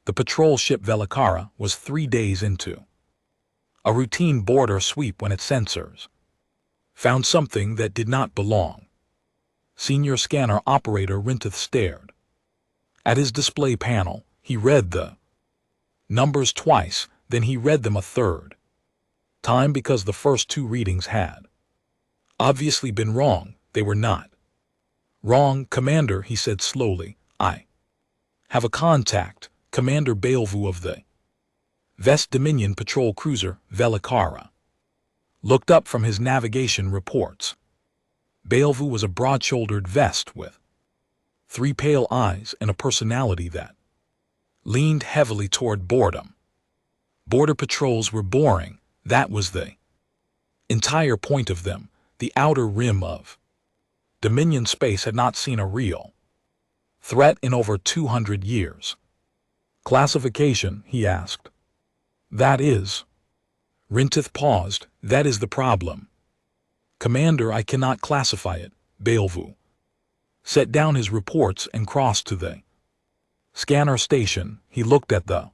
The patrol ship Velakara was 3 days into a routine border sweep when its sensors found something that did not belong. Senior scanner operator Rintith stared. At his display panel, he read the numbers twice, then he read them a third time because the first 2 readings had obviously been wrong. They were not wrong, Commander, he said slowly. I have a contact, Commander Bellevue of the Vest Dominion patrol cruiser Velakara looked up from his navigation reports. Bellevue was a broad-shouldered vest with 3 pale eyes and a personality that leaned heavily toward boredom. Border patrols were boring, that was the entire point of them. The outer rim of Dominion space had not seen a real threat in over 200 years. Classification, he asked. That is. Rintith paused. That is the problem. Commander, I cannot classify it. Bellevue set down his reports and crossed to the scanner station. He looked at the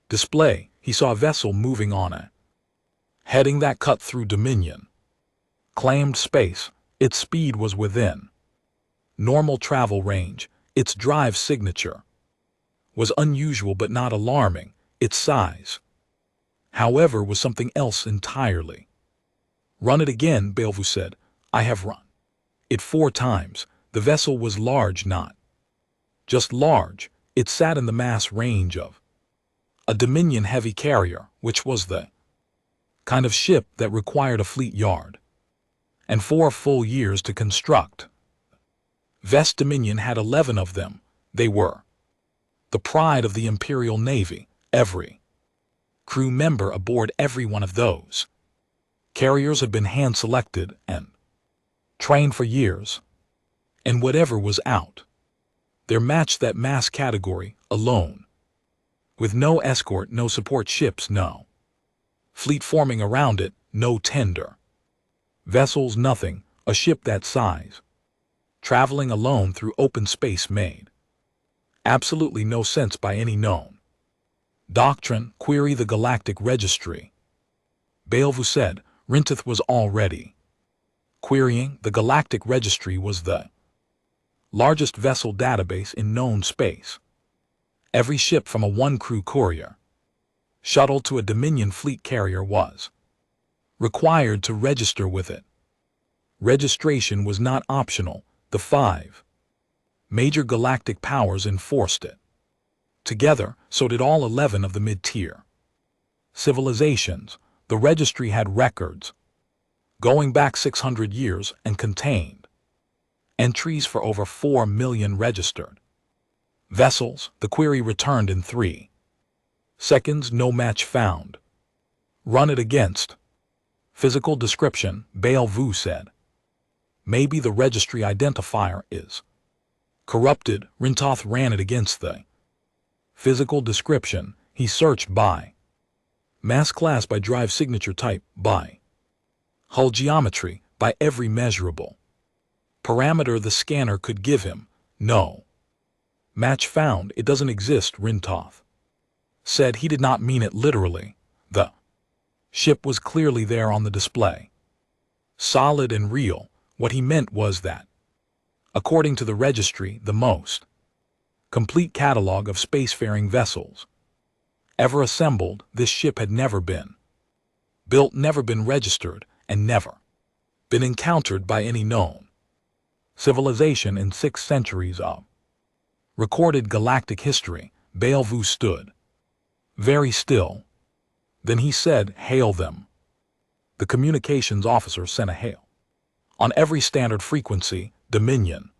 display. He saw a vessel moving on a heading that cut through Dominion claimed space. Its speed was within normal travel range. Its drive signature was unusual but not alarming. Its size, however, was something else entirely. Run it again, Bellevue said. I have run it 4 times. The vessel was large, not just large. It sat in the mass range of a Dominion heavy carrier, which was the kind of ship that required a fleet yard and 4 full years to construct. Vest Dominion had 11 of them. They were the pride of the Imperial Navy. Every crew member aboard every one of those carriers had been hand-selected and trained for years, and whatever was out there matched that mass category alone, with no escort, no support ships, no fleet forming around it, no tender vessels, nothing. A ship that size traveling alone through open space made absolutely no sense by any known doctrine. Query the Galactic Registry, Bellevue said. Rintith was already querying. The Galactic Registry was the largest vessel database in known space. Every ship from a 1-crew courier shuttle to a Dominion fleet carrier was required to register with it. Registration was not optional. The 5 major galactic powers enforced it together, so did all 11 of the mid-tier civilizations. The registry had records going back 600 years and contained entries for over 4 million registered vessels. The query returned in 3 seconds. No match found. Run it against. Physical description, Bellevue said. Maybe the registry identifier is corrupted. Rintith ran it against the physical description. He searched by mass class, by drive signature type, by hull geometry, by every measurable parameter the scanner could give him. No match found. It doesn't exist, Rintith said. He did not mean it literally. The ship was clearly there on the display, solid and real. What he meant was that, according to the registry, the most complete catalog of spacefaring vessels ever assembled, this ship had never been built, never been registered, and never been encountered by any known civilization in 6 centuries of recorded galactic history. Bellevue stood very still. Then he said, "Hail them." The communications officer sent a hail on every standard frequency, Dominion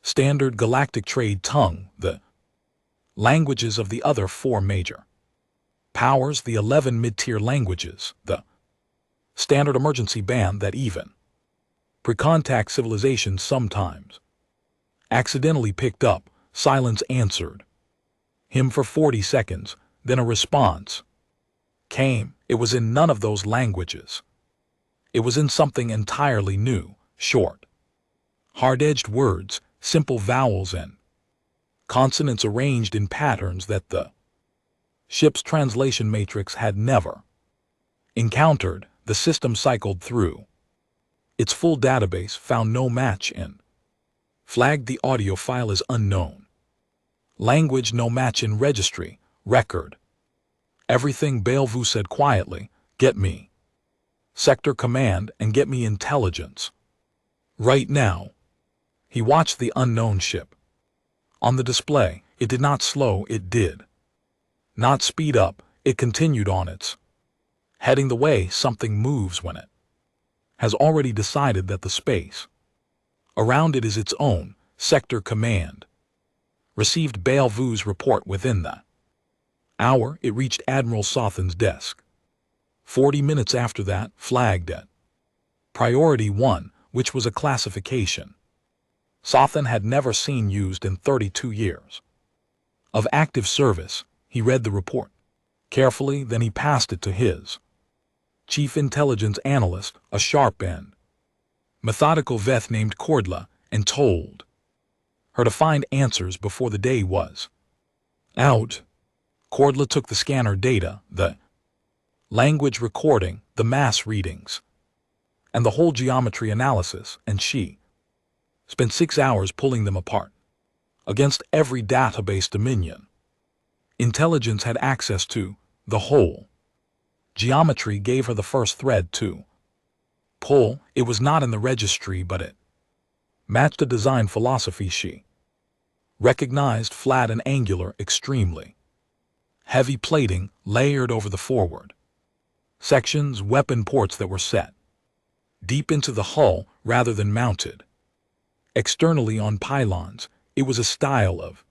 standard galactic trade tongue, the languages of the other 4 major powers, the 11 mid-tier languages, the standard emergency band that even pre-contact civilizations sometimes accidentally picked up. Silence answered him for 40 seconds, then a response came. It was in none of those languages. It was in something entirely new, short, hard-edged words, simple vowels and consonants arranged in patterns that the ship's translation matrix had never encountered. The system cycled through its full database, found no match in, flagged the audio file as unknown. Language no match in registry, record. Everything. Bellevue said quietly, get me sector command and get me intelligence. Right now. He watched the unknown ship. On the display, it did not slow, it did not speed up, it continued on its heading the way something moves when it has already decided that the space around it is its own. Sector command received Bellevue's report within the hour. It reached Admiral Sothen's desk. 40 minutes after that, flagged at Priority 1, which was a classification Sothen had never seen used in 32 years of active service. He read the report carefully, then he passed it to his chief intelligence analyst, a sharp and methodical vet named Cordla, and told her to find answers before the day was out. Cordla took the scanner data, the language recording, the mass readings, and the whole geometry analysis, and she spent 6 hours pulling them apart against every database Dominion intelligence had access to. The whole geometry gave her the first thread to pull. It was not in the registry, but it matched a design philosophy she recognized: flat and angular, extremely heavy plating layered over the forward sections, weapon ports that were set deep into the hull rather than mounted externally on pylons. It was a style of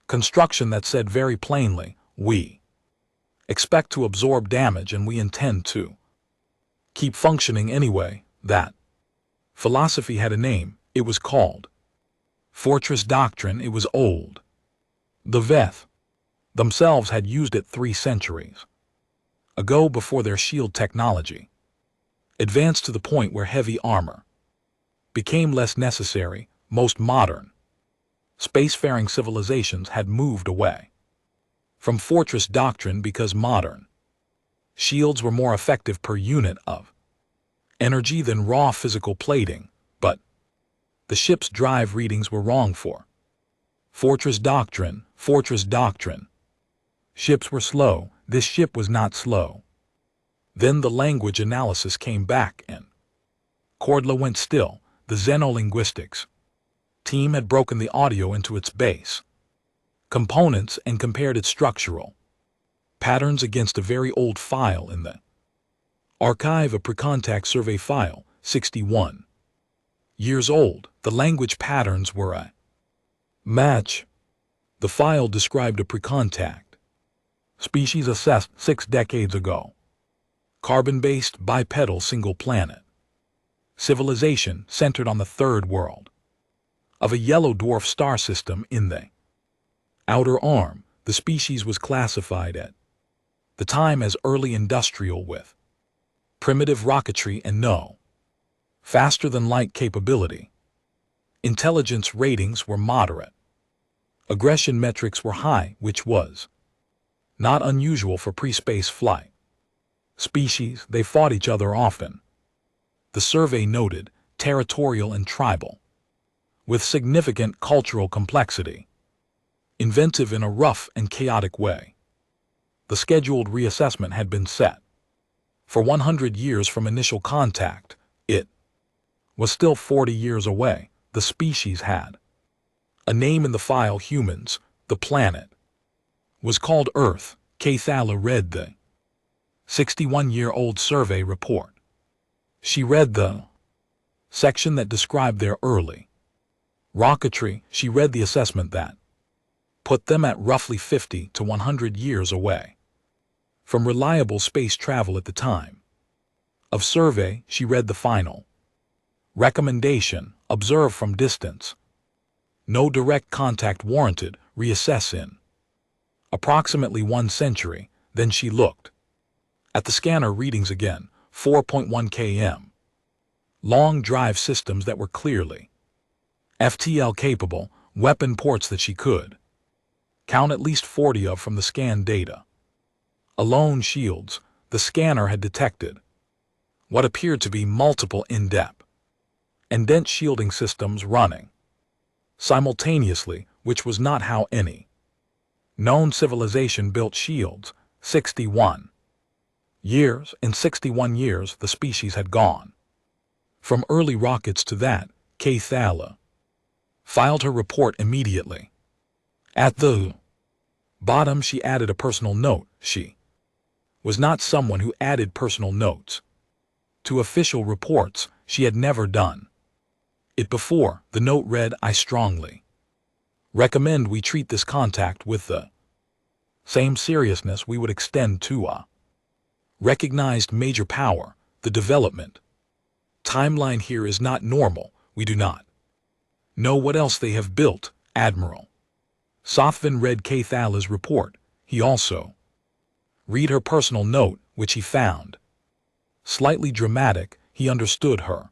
construction that said very plainly, we expect to absorb damage and we intend to keep functioning anyway. That philosophy had a name. It was called Fortress Doctrine. It was old. The Veth themselves had used it 3 centuries ago, before their shield technology advanced to the point where heavy armor became less necessary. Most modern spacefaring civilizations had moved away from fortress doctrine because modern shields were more effective per unit of energy than raw physical plating, but the ship's drive readings were wrong for fortress doctrine. Fortress doctrine. Ships were slow. This ship was not slow. Then the language analysis came back and Cordla went still. The xenolinguistics team had broken the audio into its base components and compared its structural patterns against a very old file in the archive, a pre-contact survey file, 61 years old. The language patterns were a match. The file described a pre-contact species assessed 6 decades ago. Carbon-based bipedal single planet civilization centered on the third world of a yellow dwarf star system in the outer arm. The species was classified at the time as early industrial with primitive rocketry and no faster-than-light capability. Intelligence ratings were moderate. Aggression metrics were high, which was not unusual for pre-space flight species. They fought each other often. The survey noted territorial and tribal, with significant cultural complexity, inventive in a rough and chaotic way. The scheduled reassessment had been set for 100 years from initial contact. It was still 40 years away. The species had a name in the file: humans. The planet was called Earth. Cathala read the 61-year-old survey report. She read the section that described their early rocketry. She read the assessment that put them at roughly 50 to 100 years away from reliable space travel at the time of survey. She read the final recommendation: observe from distance. No direct contact warranted. Reassess in approximately 1 century. Then she looked at the scanner readings again. 4.1 km. Long drive systems that were clearly FTL capable, weapon ports that she could count at least 40 of from the scan data. Alone shields, the scanner had detected what appeared to be multiple in-depth and dense shielding systems running simultaneously, which was not how any known civilization built shields. 61 years. In 61 years, the species had gone from early rockets to that. Thala filed her report immediately. At the bottom, she added a personal note. She was not someone who added personal notes to official reports. She had never done it before. The note read, "I strongly recommend we treat this contact with the same seriousness we would extend to a recognized major power. The development timeline here is not normal. We do not know what else they have built." Admiral Sothvin read Thala's report. He also read her personal note, which he found slightly dramatic. He understood her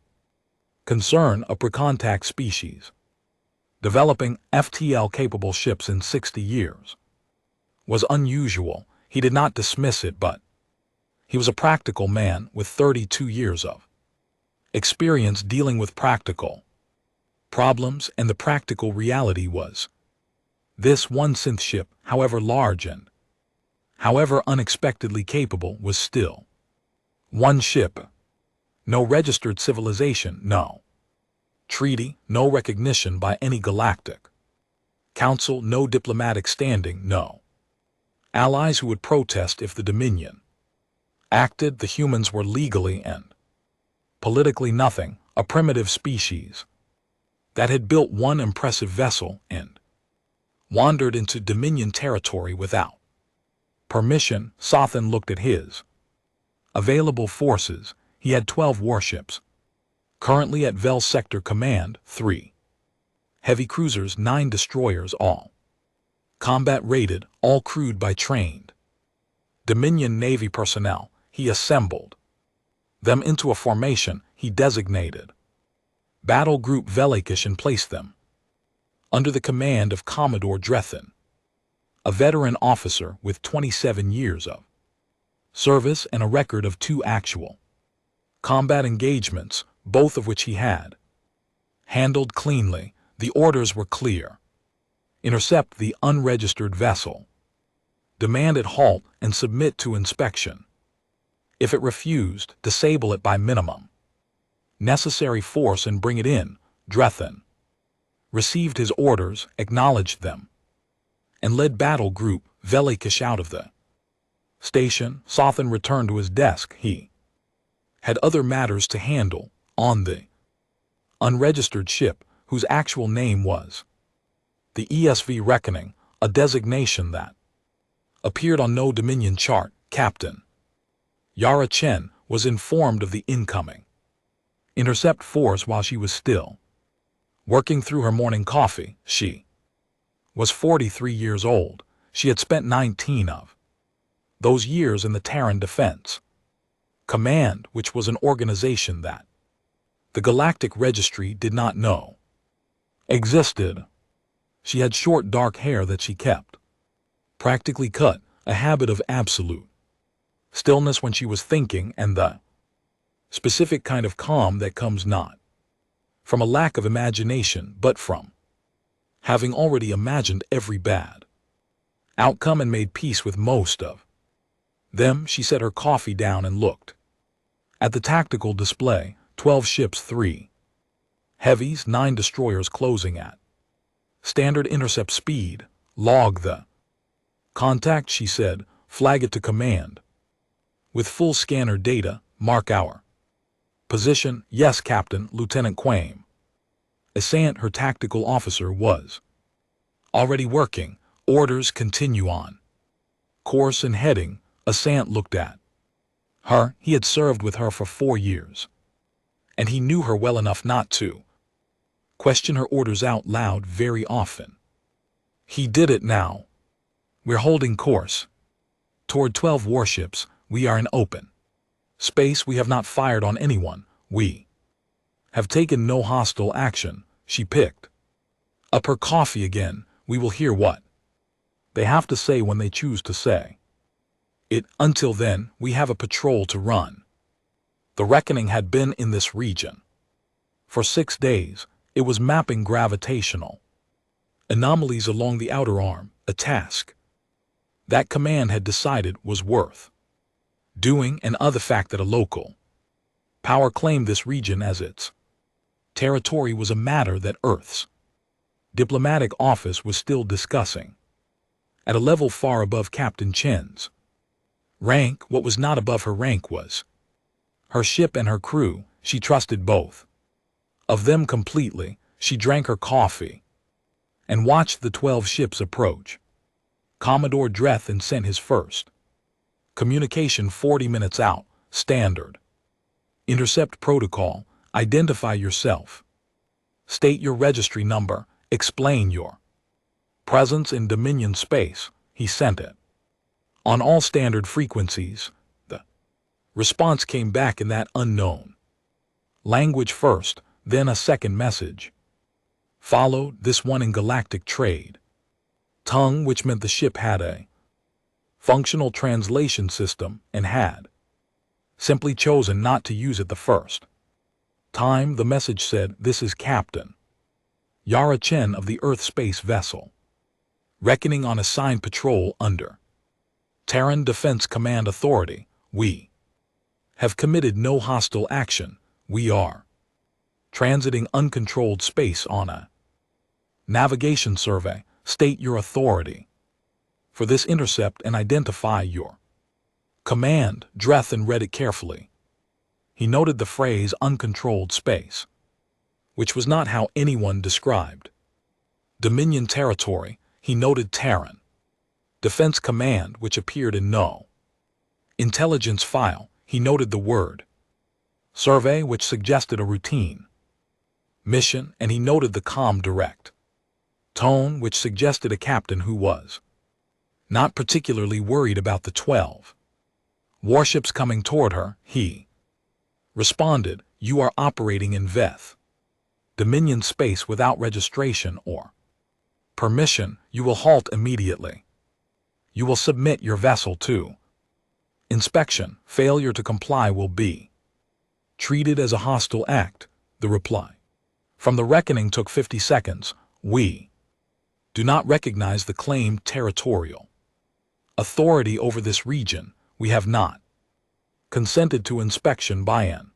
concern. A pre-contact species developing FTL-capable ships in 60 years was unusual. He did not dismiss it, but he was a practical man with 32 years of experience dealing with practical problems, and the practical reality was this one synth ship, however large and however unexpectedly capable, was still one ship. No registered civilization, no treaty, no recognition by any galactic council, no diplomatic standing, no allies who would protest if the Dominion acted. The humans were legally and politically nothing, a primitive species that had built one impressive vessel and wandered into Dominion territory without permission. Sothan looked at his available forces. He had 12 warships currently at Vel Sector Command, 3 heavy cruisers, 9 destroyers, all combat rated, all crewed by trained Dominion Navy personnel. He assembled them into a formation he designated Battle Group Velakish and placed them under the command of Commodore Drethin, a veteran officer with 27 years of service and a record of 2 actual combat engagements, both of which he had handled cleanly. The orders were clear: intercept the unregistered vessel, demand it halt and submit to inspection. If it refused, disable it by minimum necessary force and bring it in. Drethin received his orders, acknowledged them, and led Battle Group Velakish out of the station. Sothan returned to his desk. He had other matters to handle on the unregistered ship, whose actual name was the ESV Reckoning, a designation that appeared on no Dominion chart. Captain Yara Chen was informed of the incoming intercept force while she was still working through her morning coffee. She was 43 years old. She had spent 19 of those years in the Terran Defense Command, which was an organization that the Galactic Registry did not know existed. She had short dark hair that she kept practically cut, a habit of absolute stillness when she was thinking, and the specific kind of calm that comes not from a lack of imagination but from having already imagined every bad outcome and made peace with most of them. She set her coffee down and looked at the tactical display. 12 ships, 3 heavies, 9 destroyers closing at standard intercept speed. Log the contact, she said. Flag it to command with full scanner data. Mark our position. Yes, Captain. Lieutenant Quame Assant, her tactical officer, was already working. Orders continue on course and heading. Assant looked at her. He had served with her for 4 years, and he knew her well enough not to question her orders out loud very often. He did it now. We're holding course toward 12 warships. We are in open space. We have not fired on anyone. We have taken no hostile action. She picked Up her coffee again, we will hear what they have to say when they choose to say it. Until then, we have a patrol to run. The reckoning had been in this region. For 6 days, it was mapping gravitational anomalies along the outer arm, a task that command had decided was worth doing, and other fact that a local power claimed this region as its territory was a matter that Earth's diplomatic office was still discussing. At a level far above Captain Chen's rank, what was not above her rank was her ship and her crew. She trusted both of them completely. She drank her coffee and watched the 12 ships approach. Commodore Drethan sent his first communication 40 minutes out. Standard intercept protocol. Identify yourself. State your registry number. Explain your presence in Dominion space. He sent it on all standard frequencies. The response came back in that unknown language first, then a second message followed, this one in Galactic trade tongue, which meant the ship had a functional translation system and had simply chosen not to use it the first time. The message said, "This is Captain Yara Chen of the Earth Space Vessel, reckoning on assigned patrol under Terran Defense Command Authority. We have committed no hostile action. We are transiting uncontrolled space on a navigation survey. State your authority for this intercept and identify your command." Drethan read it carefully. He noted the phrase uncontrolled space, which was not how anyone described Dominion territory. He noted Terran Defense Command, which appeared in no intelligence file. He noted the word survey, which suggested a routine mission, and he noted the calm, direct tone, which suggested a captain who was not particularly worried about the 12 warships coming toward her. He responded, "You are operating in Veth Dominion space without registration or permission. You will halt immediately. You will submit your vessel to inspection. Failure to comply will be treated as a hostile act." The reply from the reckoning took 50 seconds. "We do not recognize the claimed territorial authority over this region. We have not consented to inspection by an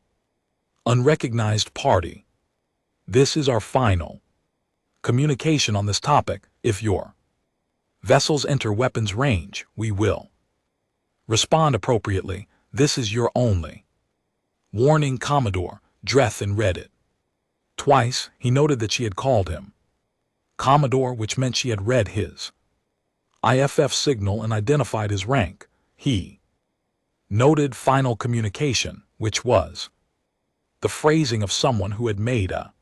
unrecognized party. This is our final communication on this topic. If your vessels enter weapons range, we will respond appropriately. This is your only warning." Commodore Drethan read it twice. He noted that she had called him Commodore, which meant she had read his IFF signal and identified his rank. He noted final communication, which was the phrasing of someone who had made a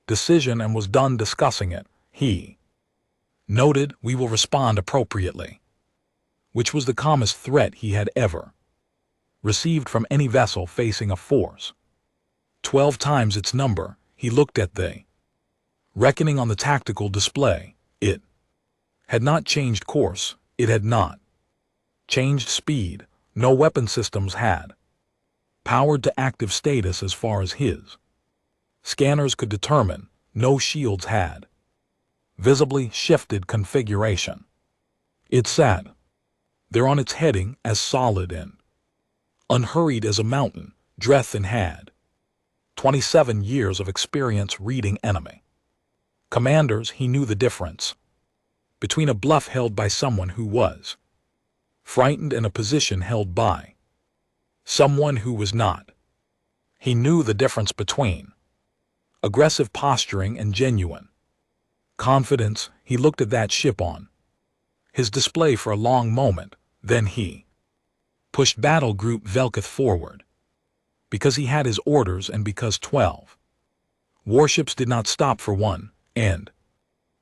decision and was done discussing it. He noted, "We will respond appropriately," which was the calmest threat he had ever received from any vessel facing a force 12 times its number. He looked at the reckoning on the tactical display. It had not changed course. It had not changed speed. No weapon systems had powered to active status as far as his scanners could determine. No shields had visibly shifted configuration. It sat there on its heading, as solid and unhurried as a mountain. Drethan had 27 years of experience reading enemy commanders. He knew the difference between a bluff held by someone who was frightened and a position held by someone who was not. He knew the difference between aggressive posturing and genuine confidence. He looked at that ship on his display for a long moment. Then he pushed Battle Group Velketh forward, because he had his orders and because 12 warships did not stop for one, and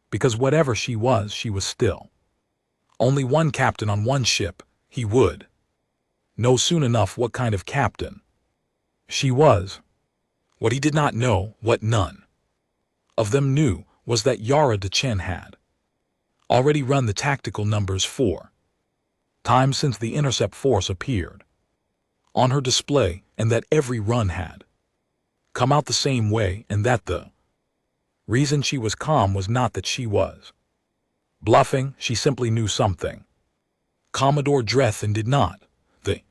because whatever she was still only one captain on one ship. He would know soon enough what kind of captain she was. What he did not know, what none of them knew, was that Yara Dechen had already run the tactical numbers 4 times since the intercept force appeared on her display, and that every run had come out the same way, and that the reason she was calm was not that she was bluffing, she simply knew something Commodore Drethen did not. The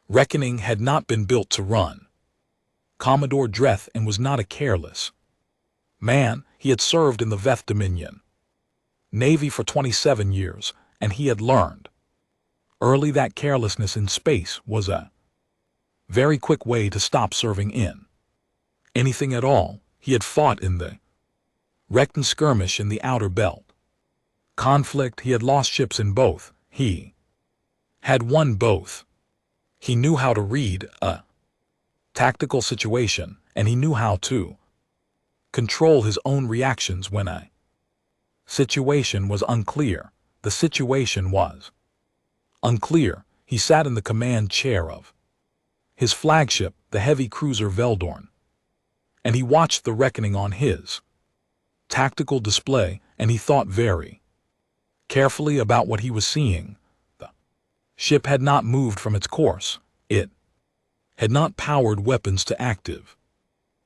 Reckoning had not been built to run. Commodore Drethen was not a careless man. He had served in the Veth Dominion Navy for 27 years, and he had learned early that carelessness in space was a very quick way to stop serving in anything at all. He had fought in the Recton skirmish in the Outer Belt conflict. He had lost ships in both. He had won both. He knew how to read a tactical situation, and he knew how to control his own reactions when a situation was unclear. The situation was unclear. He sat in the command chair of his flagship, the heavy cruiser Veldorn, and he watched the reckoning on his tactical display, and he thought very carefully about what he was seeing. The ship had not moved from its course. It had not powered weapons to active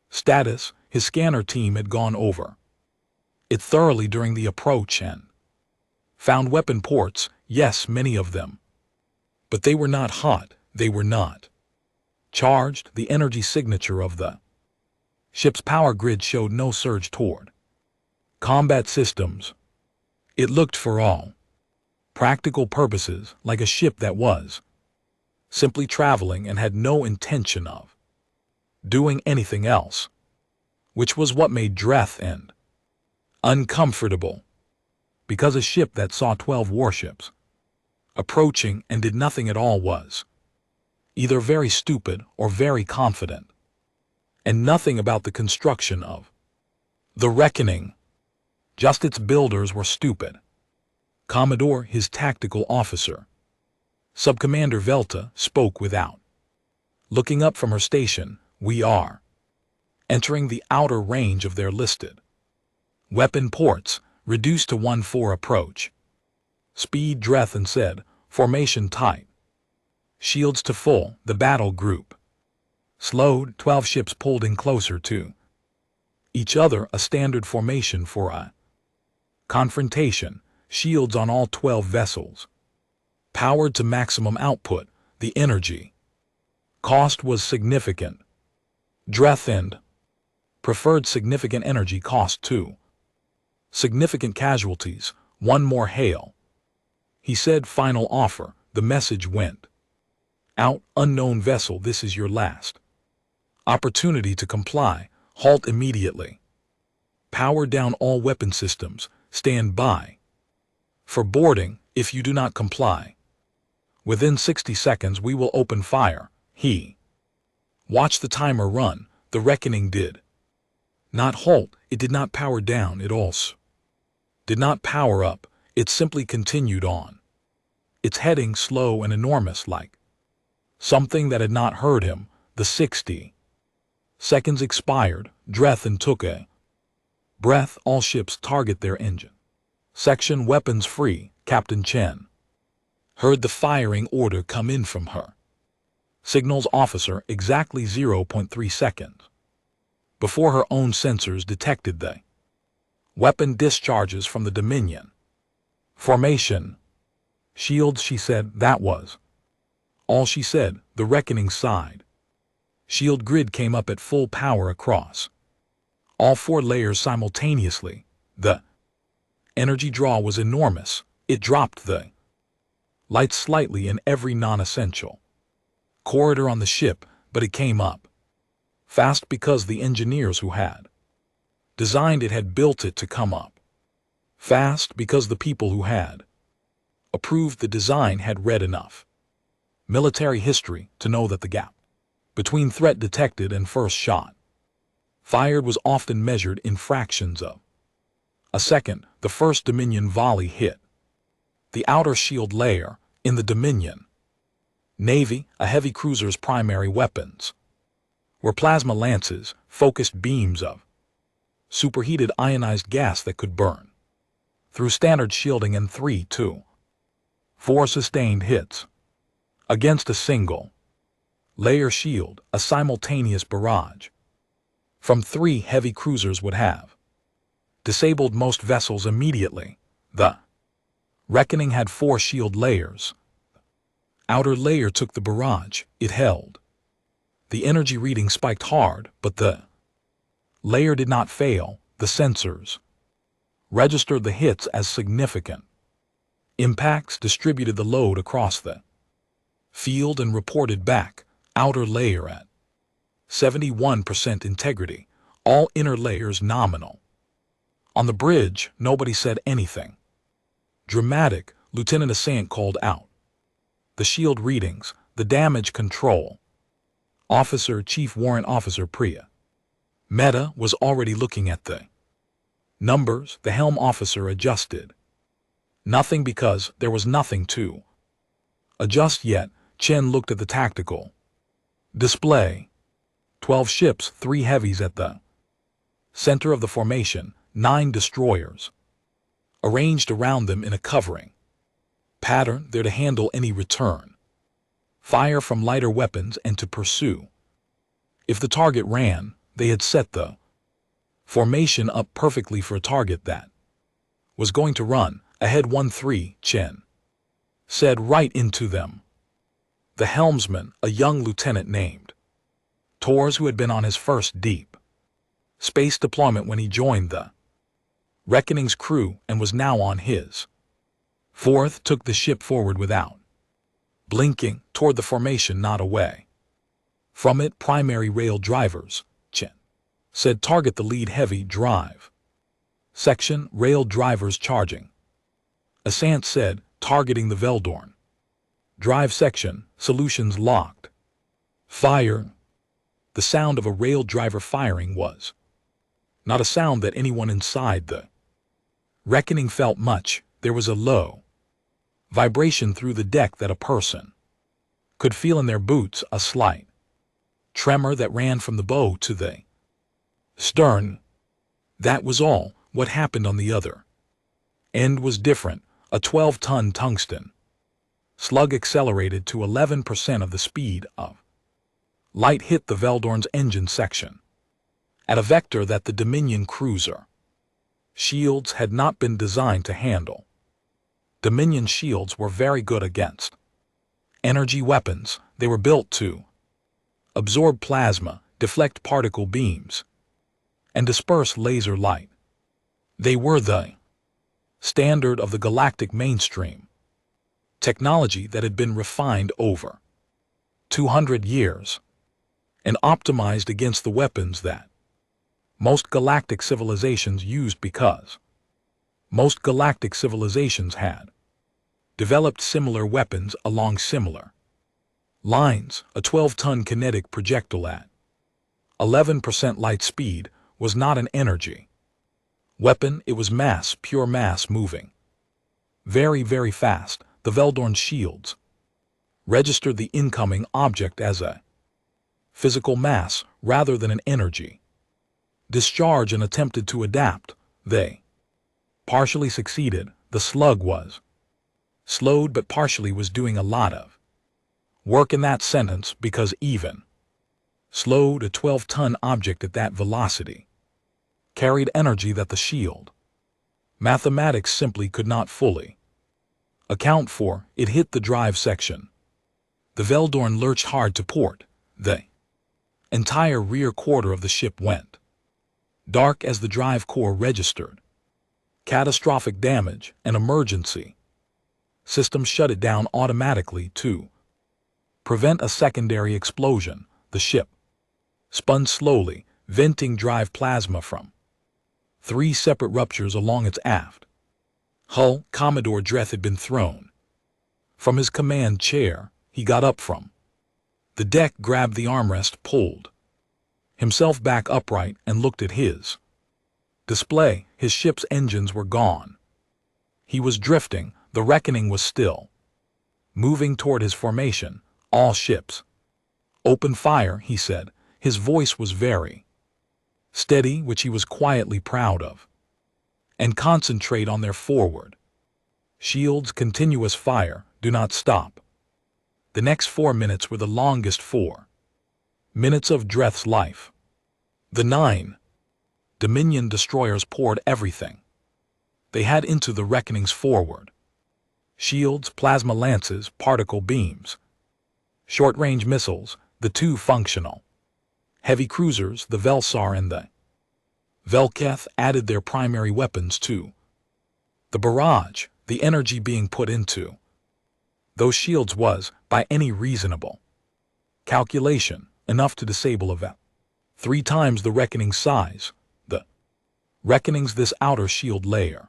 status. His scanner team had gone over it thoroughly during the approach and found weapon ports, yes, many of them. But they were not hot, they were not charged. The energy signature of the ship's power grid showed no surge toward combat systems. It looked for all practical purposes like a ship that was simply traveling and had no intention of doing anything else, which was what made Drethen uncomfortable, because a ship that saw 12 warships approaching and did nothing at all was either very stupid or very confident, and nothing about the construction of the Reckoning. Just its builders were stupid. Commodore, his tactical officer, Subcommander Velta, spoke without looking up from her station. We are entering the outer range of their listed weapon ports, reduced to 1-4 approach speed. Drethen said, formation tight. Shields to full. The battle group slowed. 12 ships pulled in closer to each other, a standard formation for a confrontation. Shields on all 12 vessels. Powered to maximum output. The energy cost was significant. Drethen preferred significant energy cost too. Significant casualties. One more hail. He said, final offer. The message went out. Unknown vessel, this is your last opportunity to comply. Halt immediately. Power down all weapon systems. Stand by for boarding. If you do not comply, within 60 seconds we will open fire. He watched the timer run. The Reckoning did not halt. It did not power down. It also did not power up. It simply continued on. Its heading slow and enormous, like something that had not heard him. The 60 seconds expired. Drethen took a breath. All ships target their engine section. Weapons free. Captain Chen heard the firing order come in from her signals officer exactly 0.3 seconds before her own sensors detected the weapon discharges from the Dominion formation shields. She said that was all she said. The Reckoning side shield grid came up at full power across all 4 layers simultaneously. The energy draw was enormous. It dropped the lights slightly in every non-essential corridor on the ship, but it came up fast because the engineers who had designed it had built it to come up fast, because the people who had approved the design had read enough military history to know that the gap between threat detected and first shot fired was often measured in fractions of a second. The first Dominion volley hit the outer shield layer. In the Dominion Navy, a heavy cruiser's primary weapons were plasma lances, focused beams of superheated ionized gas that could burn through standard shielding in 3, 2, 4 sustained hits against a single layer shield. A simultaneous barrage from 3 heavy cruisers would have disabled most vessels immediately. The Reckoning had 4 shield layers. Outer layer took the barrage it held. The energy reading spiked hard, but the layer did not fail. The sensors registered the hits as significant. Impacts distributed the load across the field and reported back. Outer layer at 71% integrity, all inner layers nominal. On the bridge, nobody said anything. Dramatic, Lieutenant Assant called out the shield readings, the damage control officer, Chief Warrant Officer Priya Mehta, was already looking at the numbers. The helm officer adjusted. Nothing, because there was nothing to adjust yet. Chen looked at the tactical display. 12 ships, 3 heavies at the center of the formation, 9 destroyers arranged around them in a covering pattern, there to handle any return fire from lighter weapons and to pursue if the target ran. They had set the formation up perfectly for a target that was going to run ahead. 1-3, Chen said, right into them. The helmsman, a young lieutenant named Torres, who had been on his first deep space deployment when he joined the Reckoning's crew and was now on his fourth, took the ship forward without blinking toward the formation, not away from it. Primary rail drivers, Chen said, target the lead heavy drive section. Rail drivers charging. Assant said, targeting the Veldorn drive section. Solutions locked. Fire. The sound of a rail driver firing was not a sound that anyone inside the Reckoning felt much. There was a low vibration through the deck that a person could feel in their boots, a slight tremor that ran from the bow to the stern. That was all. What happened on the other end was different. A 12-ton tungsten slug accelerated to 11% of the speed of light, hit the Veldorn's engine section at a vector that the Dominion cruiser shields had not been designed to handle. Dominion shields were very good against energy weapons. They were built to absorb plasma, deflect particle beams, and disperse laser light. They were the standard of the galactic mainstream technology that had been refined over 200 years and optimized against the weapons that most galactic civilizations used, because most galactic civilizations had developed similar weapons along similar lines. A 12-ton kinetic projectile at 11% light speed was not an energy weapon. It was mass, pure mass, moving very, very fast. The Veldorn shields registered the incoming object as a physical mass rather than an energy discharge and attempted to adapt. They partially succeeded. The slug was slowed, but partially was doing a lot of work in that sentence, because even slowed, a 12-ton object at that velocity carried energy that the shield mathematics simply could not fully account for. It hit the drive section. The Veldorn lurched hard to port. The entire rear quarter of the ship went dark as the drive core registered catastrophic damage. An emergency system shut it down automatically to prevent a secondary explosion. The ship spun slowly, venting drive plasma from 3 separate ruptures along its aft hull. Commodore Dreth had been thrown from his command chair. He got up from the deck, grabbed the armrest, pulled himself back upright, and looked at his display. His ship's engines were gone. He was drifting. The Reckoning was still moving toward his formation. All ships open fire, he said. His voice was very steady, which he was quietly proud of, and concentrate on their forward. Shields, continuous fire, do not stop. The next 4 minutes were the longest 4 minutes of Dreth's life. The 9 Dominion destroyers poured everything they had into the Reckoning's forward. Shields, plasma lances, particle beams, short-range missiles, the 2 functional heavy cruisers, the Velsar and the Velketh, added their primary weapons to the barrage. The energy being put into those shields was, by any reasonable calculation, enough to disable a Vel 3 times the Reckoning's size. The Reckoning's this outer shield layer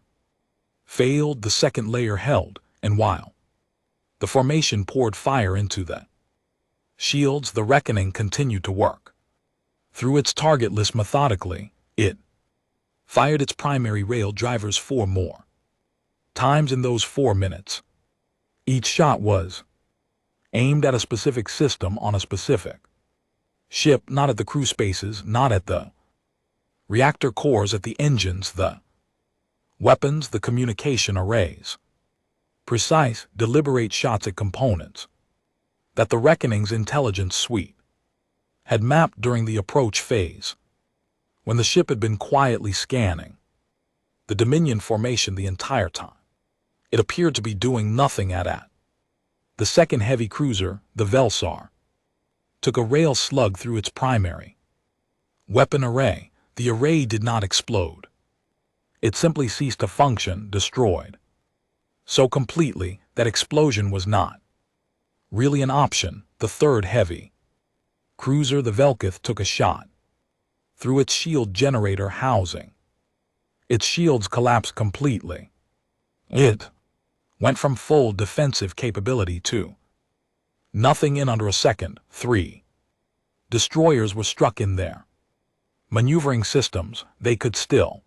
failed, the second layer held, and while the formation poured fire into the shields, the Reckoning continued to work through its target list methodically. It fired its primary rail drivers 4 more times in those 4 minutes. Each shot was aimed at a specific system on a specific ship, not at the crew spaces, not at the reactor cores, at the engines, the weapons, the communication arrays. Precise, deliberate shots at components that the Reckoning's intelligence suite had mapped during the approach phase, when the ship had been quietly scanning the Dominion formation the entire time. It appeared to be doing nothing at. The second heavy cruiser, the Velsar, took a rail slug through its primary weapon array. The array did not explode. It simply ceased to function, destroyed so completely that explosion was not really an option. The third heavy cruiser, the Velketh, took a shot through its shield generator housing. Its shields collapsed completely. It went from full defensive capability to nothing in under a second. 3 destroyers were struck in their maneuvering systems. They could still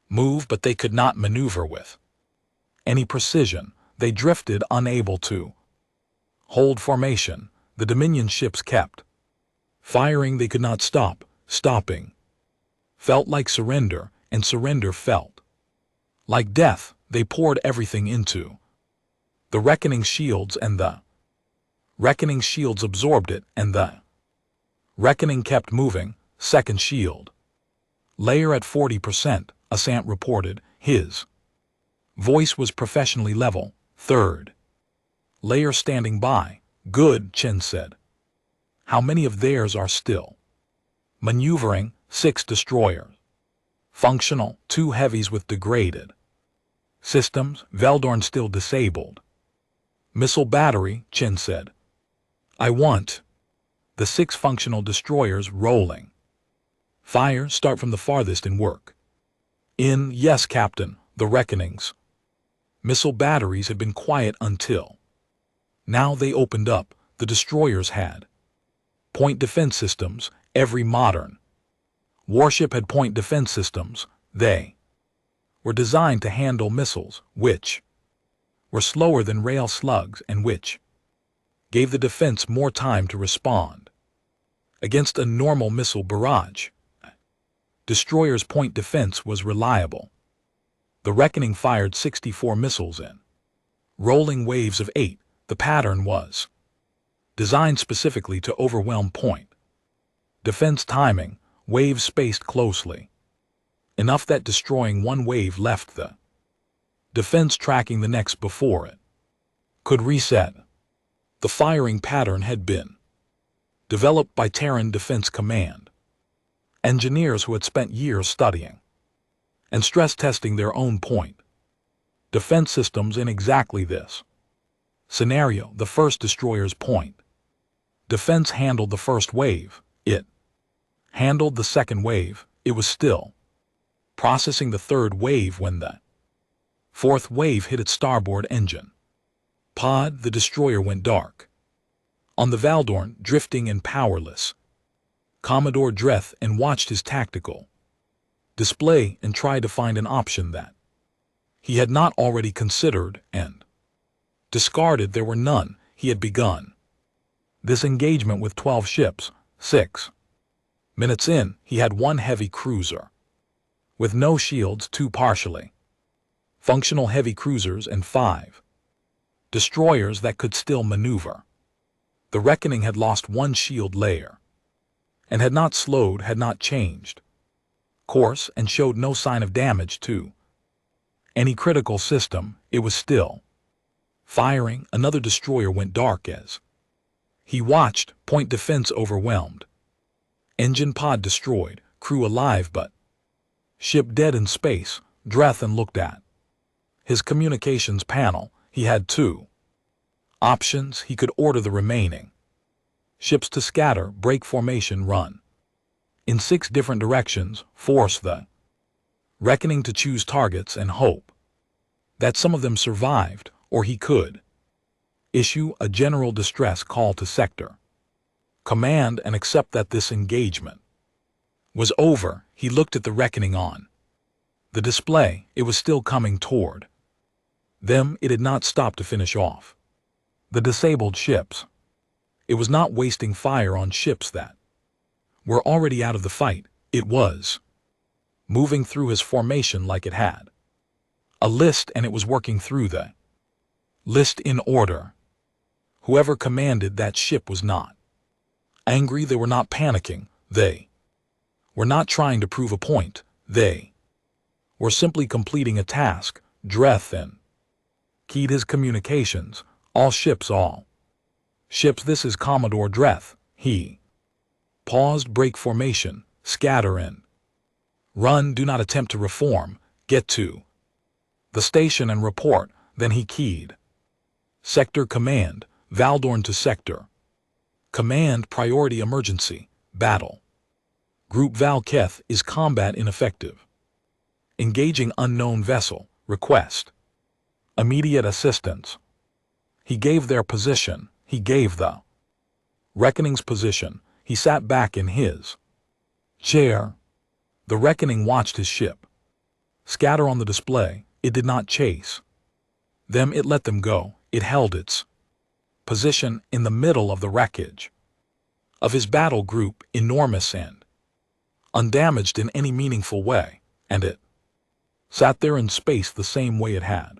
move, but they could not maneuver with any precision. They drifted, unable to hold formation. The Dominion ships kept firing. They could not stop. Stopping felt like surrender, and surrender felt like death. They poured everything into the Reckoning shields, and the Reckoning shields absorbed it, and the Reckoning kept moving. Second shield layer at 40%, Asant reported. His voice was professionally level. Third layer standing by. Good, Chen said. How many of theirs are still maneuvering? 6 destroyers. Functional, 2 heavies with degraded systems. Veldorn still disabled. Missile battery, Chen said. I want the 6 functional destroyers rolling. Fire, start from the farthest and work in. Yes, Captain. The Reckoning's missile batteries had been quiet until now. They opened up. The destroyers had point defense systems. Every modern warship had point defense systems. They were designed to handle missiles, which were slower than rail slugs and which gave the defense more time to respond against a normal missile barrage. Destroyers' point defense was reliable. The Reckoning fired 64 missiles in rolling waves of 8. The pattern was designed specifically to overwhelm point defense timing. Waves spaced closely, enough that destroying one wave left the defense tracking the next before it could reset. The firing pattern had been developed by Terran Defense Command engineers who had spent years studying and stress testing their own point defense systems in exactly this scenario. The first destroyer's point defense handled the first wave. It handled the second wave. It was still processing the third wave when the fourth wave hit its starboard engine pod. The destroyer went dark on the Valdorn, drifting and powerless. Commodore Dreth and watched his tactical display and tried to find an option that he had not already considered and discarded. There were none. He had begun this engagement with 12 ships, 6 Minutes in, he had one heavy cruiser. With no shields, two partially functional heavy cruisers, and 5 destroyers that could still maneuver. The Reckoning had lost one shield layer, and had not slowed, had not changed course, and showed no sign of damage to any critical system. It was still firing. Another destroyer went dark as he watched. Point defense overwhelmed. Engine pod destroyed. Crew alive but ship dead in space. Drethan looked at his communications panel. He had 2 options. He could order the remaining ships to scatter, break formation, run in 6 different directions, force the Reckoning to choose targets, and hope that some of them survived, or he could issue a general distress call to Sector Command and accept that this engagement was over. He looked at the Reckoning on the display. It was still coming toward them. It had not stopped to finish off the disabled ships. It was not wasting fire on ships that were already out of the fight. It was moving through his formation like it had a list, and it was working through the list in order. Whoever commanded that ship was not angry. They were not panicking. They were not trying to prove a point. They were simply completing a task. Drethan keyed his communications. All ships, this is Commodore Dreth. He paused. Break formation, scatter in, run, do not attempt to reform, get to the station and report. Then he keyed Sector Command, Valdorn to Sector Command, priority emergency, battle. Group Valketh is combat ineffective. Engaging unknown vessel, request immediate assistance. He gave their position. He gave the Reckoning's position. He sat back in his chair. The Reckoning watched his ship scatter on the display. It did not chase them. It let them go. It held its position in the middle of the wreckage of his battle group, enormous and undamaged in any meaningful way, and it sat there in space the same way it had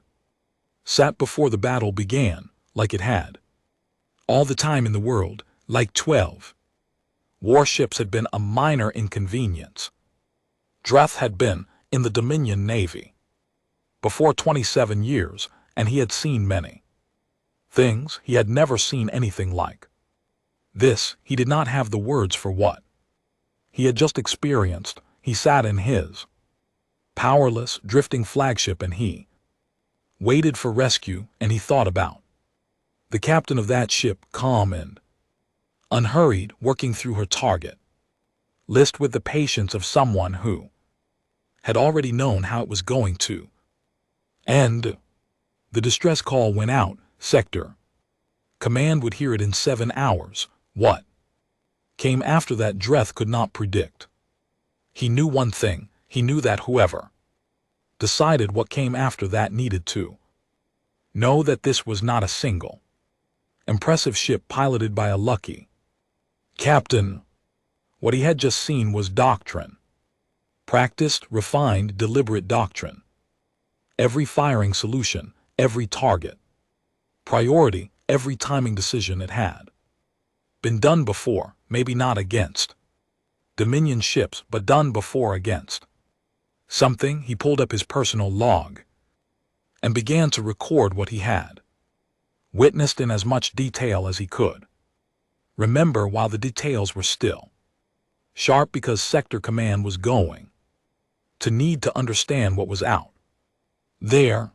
sat before the battle began, like it had all the time in the world. Like 12 warships had been a minor inconvenience. Dreth had been in the Dominion Navy before 27 years, and he had seen many things. He had never seen anything like this. He did not have the words for what he had just experienced. He sat in his powerless, drifting flagship, and he waited for rescue, and he thought about the captain of that ship, calm and unhurried, working through her target list with the patience of someone who had already known how it was going to end. The distress call went out. Sector Command would hear it in 7 hours. What came after that Dreth could not predict. He knew one thing. He knew that whoever decided what came after that needed to know that this was not a single impressive ship piloted by a lucky captain. What he had just seen was doctrine. Practiced, refined, deliberate doctrine. Every firing solution, every target priority, every timing decision, it had been done before, maybe not against Dominion ships, but done before against something. He pulled up his personal log and began to record what he had witnessed in as much detail as he could remember, while the details were still sharp, because Sector Command was going to need to understand what was out there,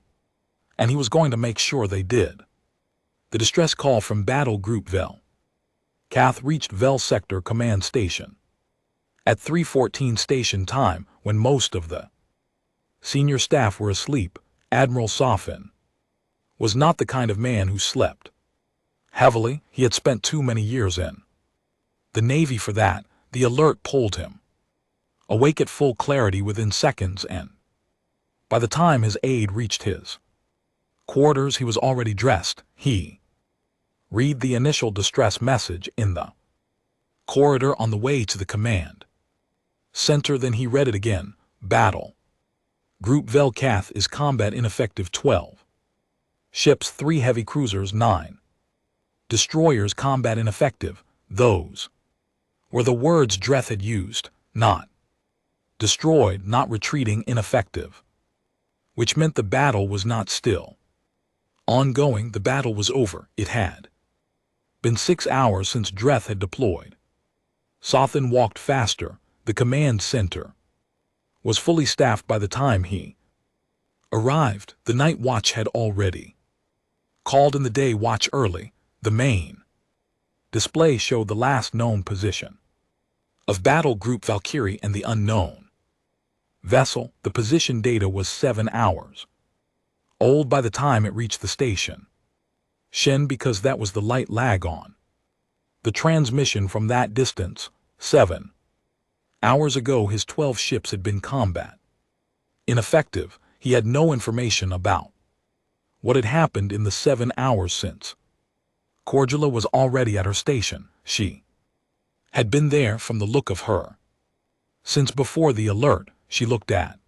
and he was going to make sure they did. The distress call from Battle Group Vel Cath reached Vel Sector Command Station at 3:14 station time, when most of the senior staff were asleep. Admiral Sofin was not the kind of man who slept heavily. He had spent too many years in the Navy for that. The alert pulled him awake at full clarity within seconds, and by the time his aide reached his quarters, he was already dressed. He read the initial distress message in the corridor on the way to the command Center, then he read it again. Battle. Group Velkath is combat ineffective 12. Ships 3 heavy cruisers 9. Destroyers combat ineffective. Those were the words Dreth had used, not destroyed, not retreating, ineffective. Which meant the battle was not still ongoing, the battle was over. It had been 6 hours since Dreth had deployed. Sothan walked faster. The command center was fully staffed by the time he arrived. The night watch had already called in the day watch early. The main display showed the last known position of battle group Valkyrie and the unknown vessel. The position data was 7 hours old by the time it reached the station Shen, because that was the light lag on the transmission from that distance. 7 hours ago his 12 ships had been combat ineffective. He had no information about what had happened in the 7 hours since. Cordula was already at her station. She had been there from the look of her since before the alert. She looked at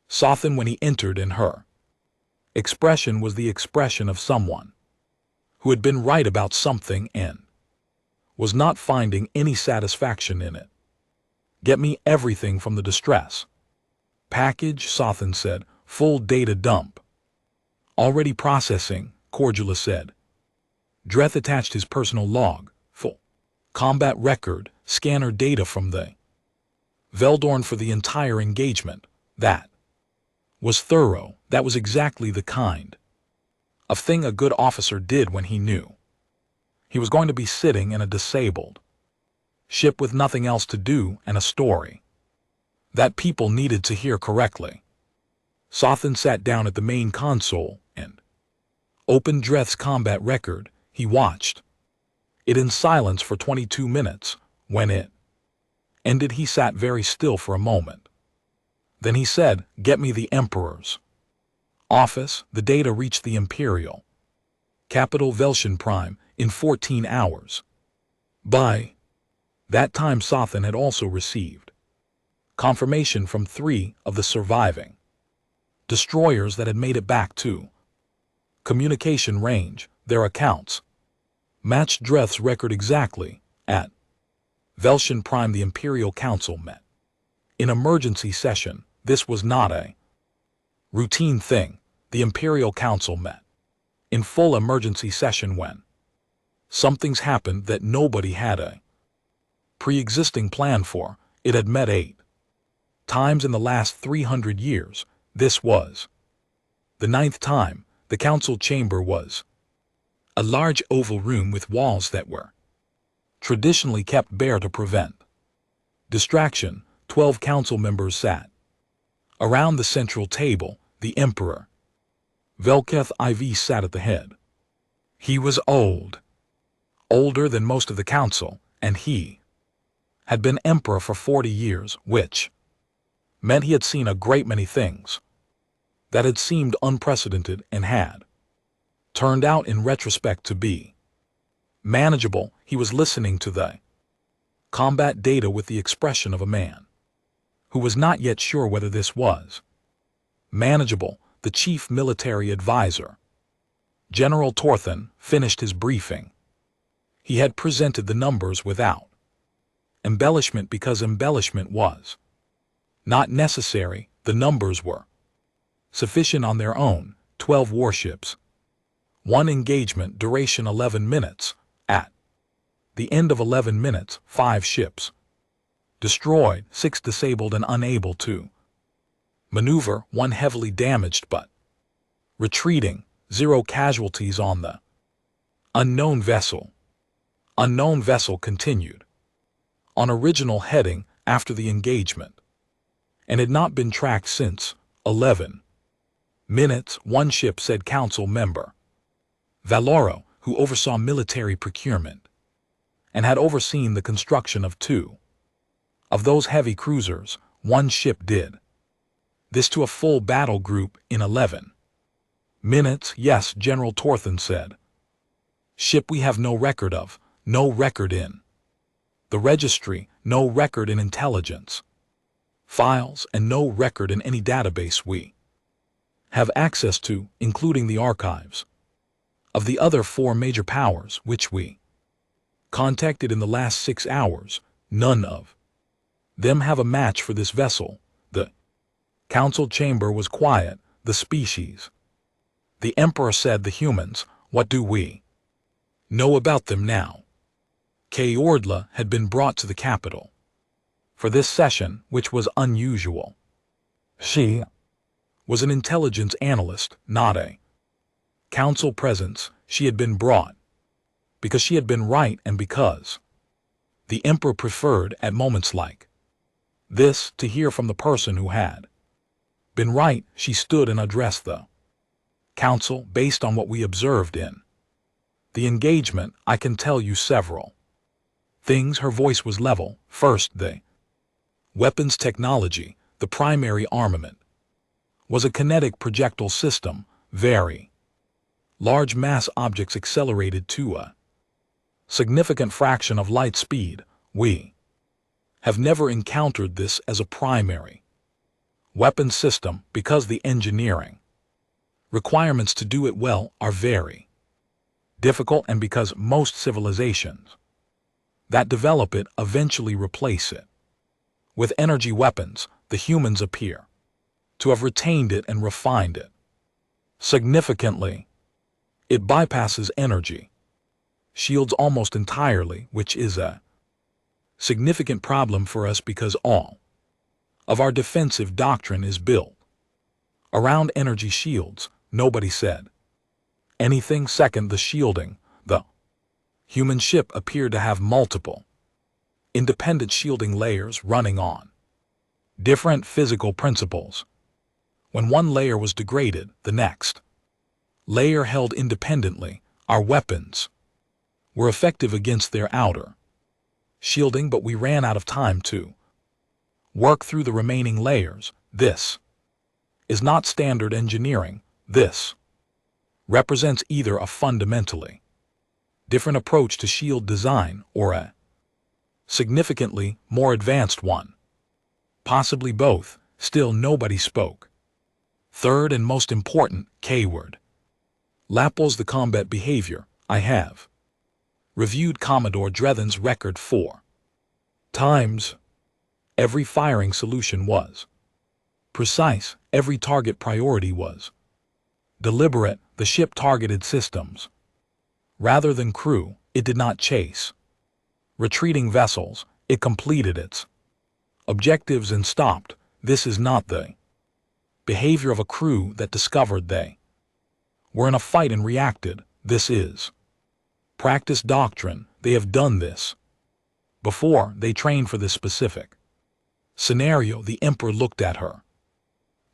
Sothan when he entered, and her expression was the expression of someone who had been right about something and was not finding any satisfaction in it. Get me everything from the distress package, Sothan said. Full data dump. Already processing, Cordula said. Dreth attached his personal log, full combat record, scanner data from the Veldorn for the entire engagement. That was thorough. That was exactly the kind of thing a good officer did when he knew he was going to be sitting in a disabled ship with nothing else to do and a story that people needed to hear correctly. Sothan sat down at the main console and opened Dreth's combat record. He watched it in silence for 22 minutes. When it ended, he sat very still for a moment. Then he said, "Get me the Emperor's office." The data reached the Imperial capital Velshan Prime in 14 hours. By that time Sothan had also received confirmation from 3 of the surviving destroyers that had made it back to communication range. Their accounts matched Dreth's record exactly. At Velshan Prime, the Imperial Council met in emergency session. This was not a routine thing. The Imperial Council met in full emergency session when something's happened that nobody had a pre-existing plan for. It had met 8 times in the last 300 years. This was the 9th time. The council chamber was a large oval room with walls that were traditionally kept bare to prevent distraction. 12 council members sat around the central table. The Emperor Velkath IV sat at the head. He was old, older than most of the council, and he had been emperor for 40 years, which meant he had seen a great many things that had seemed unprecedented and had turned out in retrospect to be manageable. He was listening to the combat data with the expression of a man who was not yet sure whether this was manageable. The chief military advisor, General Torthan, finished his briefing. He had presented the numbers without embellishment because embellishment was not necessary. The numbers were sufficient on their own. 12 warships, 1 engagement, duration 11 minutes. At the end of 11 minutes, 5 ships destroyed, 6 disabled and unable to maneuver, 1 heavily damaged but retreating, 0 casualties on the unknown vessel. Unknown vessel continued on original heading after the engagement and had not been tracked since 11 minutes. 1 ship, said council member Valoro, who oversaw military procurement and had overseen the construction of 2 of those heavy cruisers. 1 ship did this to a full battle group in 11 minutes. Yes, General Torthan said. Ship we have no record of, no record in the registry, no record in intelligence. files, and no record in any database we have access to, including the archives of the other 4 major powers which we contacted in the last 6 hours. None of them have a match for this vessel. The council chamber was quiet. The species. The Emperor said, the humans, what do we know about them now? Ordla had been brought to the capital for this session, which was unusual. She was an intelligence analyst, not a council presence. She had been brought because she had been right and because the Emperor preferred, at moments like this, to hear from the person who had been right. She stood and addressed the council. Based on what we observed in the engagement, I can tell you several things. Her voice was level. First, the weapons technology, the primary armament, was a kinetic projectile system. Very large mass objects accelerated to a significant fraction of light speed. We have never encountered this as a primary weapon system because the engineering requirements to do it well are very difficult, and because most civilizations that develop it eventually replace it with energy weapons. The humans appear to have retained it and refined it significantly. It bypasses energy shields almost entirely, which is a significant problem for us because all of our defensive doctrine is built around energy shields. Nobody said anything. Second, the shielding. The human ship appeared to have multiple independent shielding layers running on different physical principles. When one layer was degraded, the next layer held independently. Our weapons were effective against their outer shielding, but we ran out of time to work through the remaining layers. This is not standard engineering. This represents either a fundamentally different approach to shield design or a significantly more advanced one. Possibly both. Still nobody spoke. Third and most important, keyword. Lapels the combat behavior. I have reviewed Commodore Drethen's record 4 times. Every firing solution was precise. Every target priority was deliberate. The ship targeted systems rather than crew. It did not chase retreating vessels. It completed its objectives and stopped. This is not the behavior of a crew that discovered they were in a fight and reacted. This is practice doctrine. They have done this before. They trained for this specific scenario. The Emperor looked at her.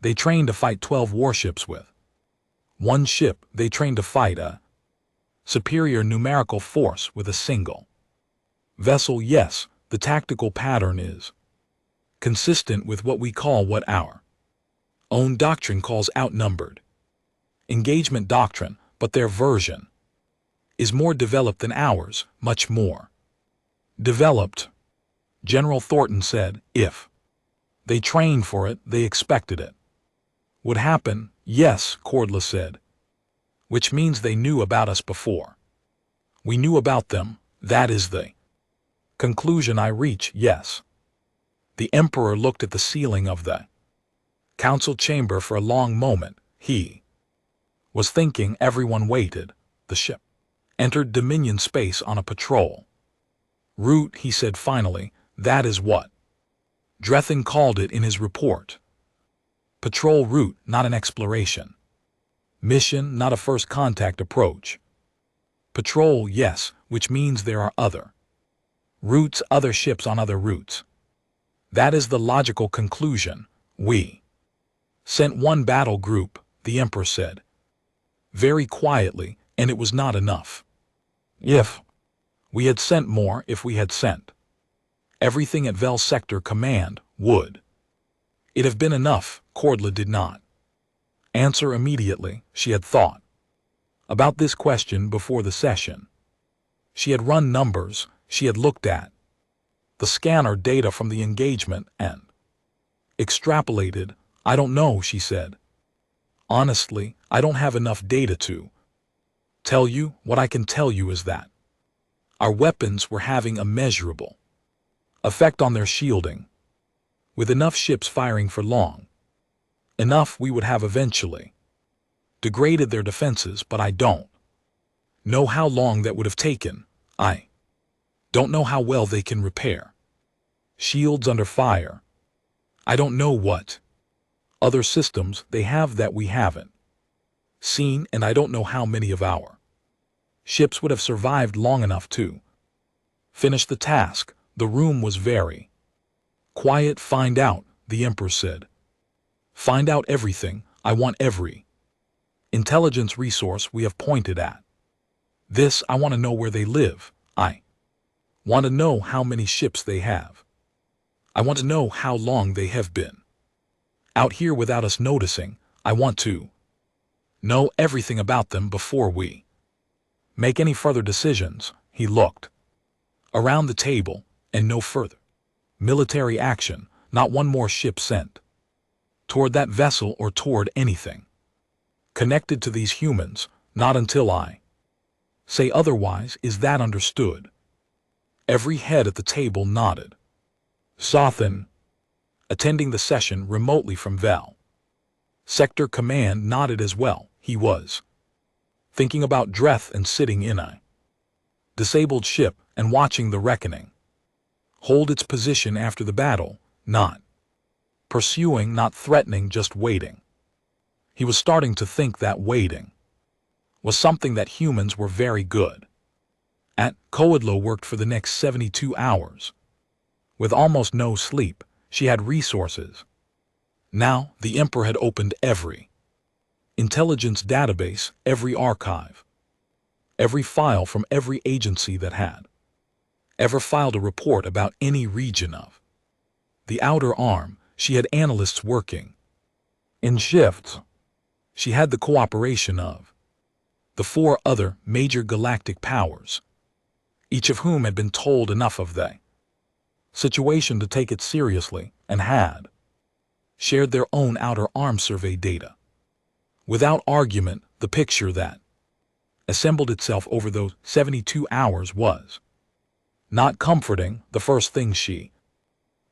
They trained to fight 12 warships with one ship. They trained to fight a superior numerical force with a single vessel. Yes, the tactical pattern is consistent with what we call, what our own doctrine calls, outnumbered engagement doctrine, but their version is more developed than ours, much more developed. General Thornton said, if they trained for it, they expected it would happen. Yes, Cordla said, which means they knew about us before we knew about them. That is the conclusion I reach. Yes. The Emperor looked at the ceiling of the council chamber for a long moment. He was thinking. Everyone waited. The ship entered Dominion space on a patrol route, he said finally. That is what Drethen called it in his report. Patrol route, not an exploration mission, not a first contact approach. Patrol, yes, which means there are other routes, other ships on other routes. That is the logical conclusion. We sent one battle group, the Emperor said very quietly, and it was not enough. If we had sent more, if we had sent everything at Vel Sector Command, would it have been enough? Cordla did not answer immediately. She had thought about this question before the session. She had run numbers. She had looked at the scanner data from the engagement, and Extrapolated, I don't know, she said. Honestly, I don't have enough data to tell you. What I can tell you is that our weapons were having a measurable effect on their shielding. With enough ships firing for long enough, we would have eventually degraded their defenses, but I don't know how long that would have taken. I don't know how well they can repair shields under fire. I don't know what other systems they have that we haven't seen, and I don't know how many of our ships would have survived long enough to finish the task. The room was very quiet. Find out, the Emperor said. Find out everything. I want every intelligence resource we have pointed at. This, I want to know where they live. I want to know how many ships they have. I want to know how long they have been out here without us noticing. I want to know everything about them before we make any further decisions. He looked around the table, and no further military action, not one more ship sent toward that vessel or toward anything connected to these humans, not until I say otherwise. Is that understood? Every head at the table nodded. Sothan, attending the session remotely from Val Sector Command, nodded as well. He was thinking about Dreth and sitting in a disabled ship and watching the reckoning hold its position after the battle, not pursuing, not threatening, just waiting. He was starting to think that waiting was something that humans were very good at. Coadlo worked for the next 72 hours. With almost no sleep, she had resources. Now, the Emperor had opened every intelligence database, every archive, every file from every agency that had ever filed a report about any region of the outer arm. She had analysts working in shifts. She had the cooperation of the 4 other major galactic powers, each of whom had been told enough of the situation to take it seriously and had shared their own outer arm survey data. Without argument, the picture that assembled itself over those 72 hours was not comforting. The first thing she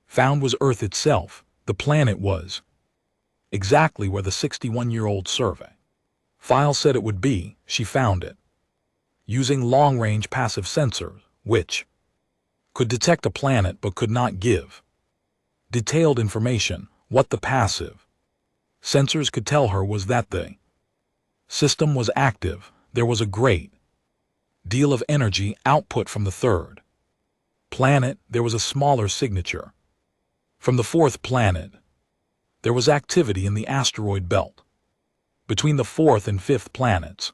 found was Earth itself. The planet was exactly where the 61-year-old survey file said it would be. She found it using long-range passive sensors, which could detect a planet but could not give detailed information. What the passive sensors could tell her was that the system was active. There was a great deal of energy output from the 3rd planet. There was a smaller signature from the 4th planet. There was activity in the asteroid belt between the 4th and 5th planets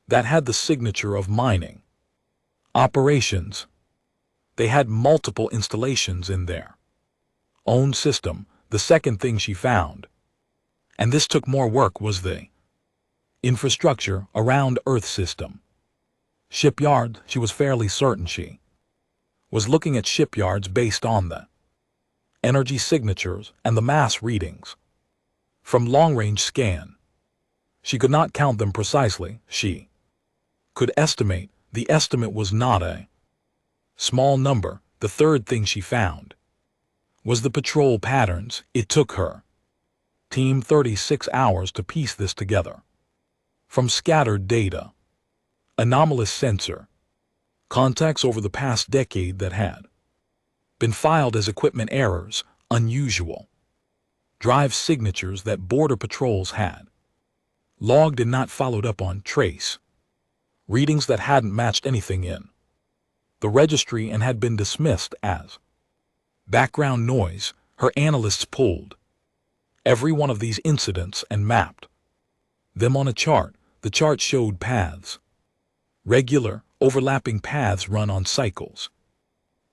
that had the signature of mining operations. They had multiple installations in their own system. The second thing she found, and this took more work, was the infrastructure around Earth system. Shipyards. She was fairly certain she was looking at shipyards based on the energy signatures and the mass readings from long-range scan. She could not count them precisely. She could estimate. The estimate was not a small number. The 3rd thing she found was the patrol patterns. It took her team 36 hours to piece this together from scattered data, anomalous sensor contacts over the past decade that had been filed as equipment errors, unusual drive signatures that border patrols had logged and not followed up on, trace readings that hadn't matched anything in the registry and had been dismissed as background noise. Her analysts pulled every one of these incidents and mapped them on a chart. The chart showed paths, regular, overlapping paths run on cycles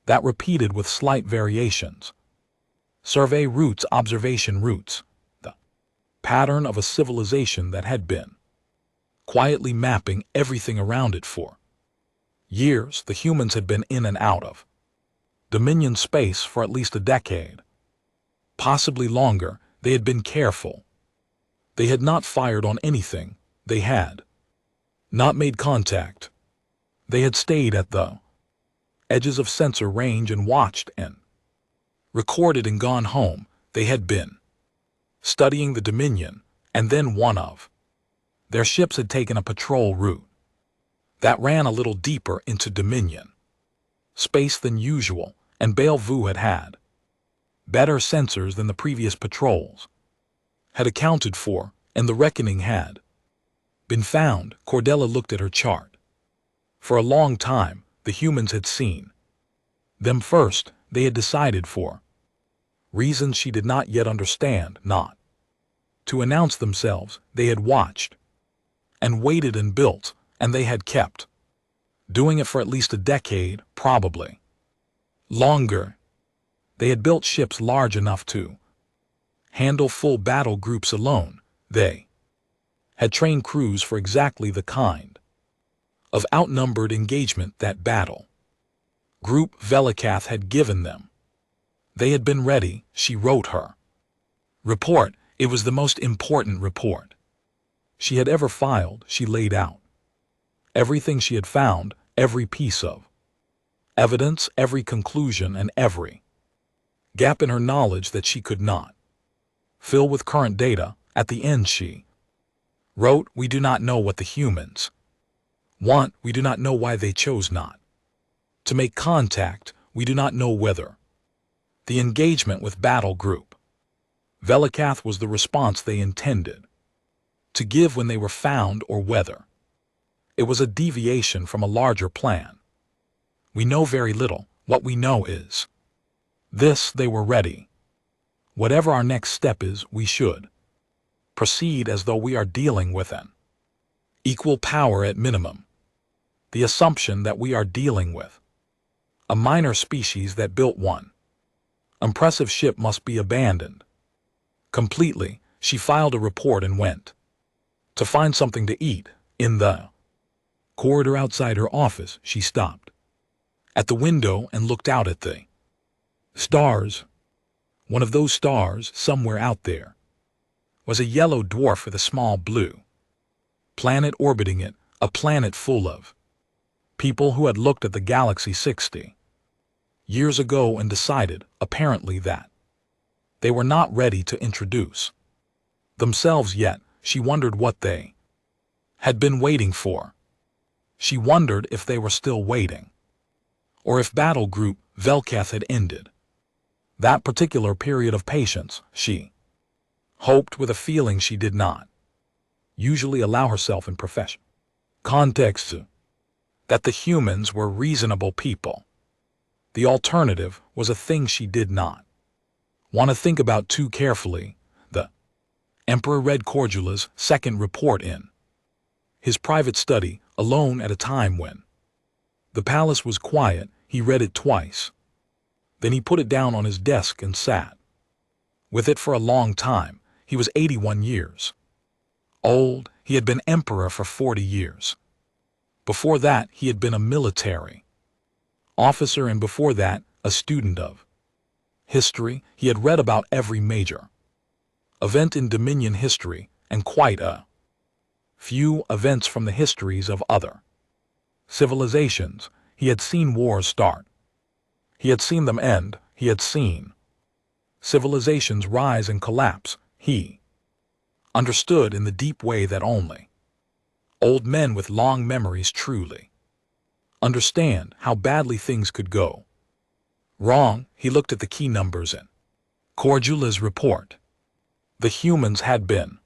that repeated with slight variations. Survey routes, observation routes, the pattern of a civilization that had been quietly mapping everything around it for years. The humans had been in and out of Dominion space for at least a decade. Possibly longer. They had been careful. They had not fired on anything. They had not made contact. They had stayed at the edges of sensor range and watched and recorded and gone home. They had been studying the Dominion, and then one of their ships had taken a patrol route that ran a little deeper into Dominion space than usual, and Bellevue had better sensors than the previous patrols had accounted for, and the reckoning had been found. Cordella looked at her chart. For a long time, the humans had seen them first. They had decided, for reasons she did not yet understand, not to announce themselves. They had watched and waited and built, and they had kept doing it for at least a decade, probably longer. They had built ships large enough to handle full battle groups alone. They had trained crews for exactly the kind of outnumbered engagement that battle group Velikath had given them. They had been ready. She wrote her report. It was the most important report she had ever filed. She laid out everything she had found, every piece of evidence, every conclusion, and every gap in her knowledge that she could not fill with current data. At the end she wrote, "We do not know what the humans want. We do not know why they chose not to make contact. We do not know whether the engagement with battle group Velikath was the response they intended to give when they were found, or whether it was a deviation from a larger plan. We know very little. What we know is this: they were ready. Whatever our next step is, we should proceed as though we are dealing with an equal power at minimum. The assumption that we are dealing with a minor species that built one impressive ship must be abandoned completely." She filed a report and went to find something to eat. In the corridor outside her office, she stopped at the window and looked out at the stars. One of those stars, somewhere out there, was a yellow dwarf with a small blue planet orbiting it, a planet full of people who had looked at the galaxy 60 years ago and decided, apparently, that they were not ready to introduce themselves yet. She wondered what they had been waiting for. She wondered if they were still waiting, or if Battle Group Velikath had ended that particular period of patience. She hoped, with a feeling she did not usually allow herself in professional contexts, that the humans were reasonable people. The alternative was a thing she did not want to think about too carefully. The Emperor read Cordula's second report in his private study, alone at a time when the palace was quiet. He read it twice. Then he put it down on his desk and sat with it for a long time. He was 81 years old. He had been emperor for 40 years. Before that, he had been a military officer, and before that, a student of history. He had read about every major event in Dominion history, and quite a few events from the histories of other civilizations. He had seen wars start. He had seen them end. He had seen civilizations rise and collapse. He understood in the deep way that only old men with long memories truly understand how badly things could go wrong. He looked at the key numbers in Cordula's report. The humans had been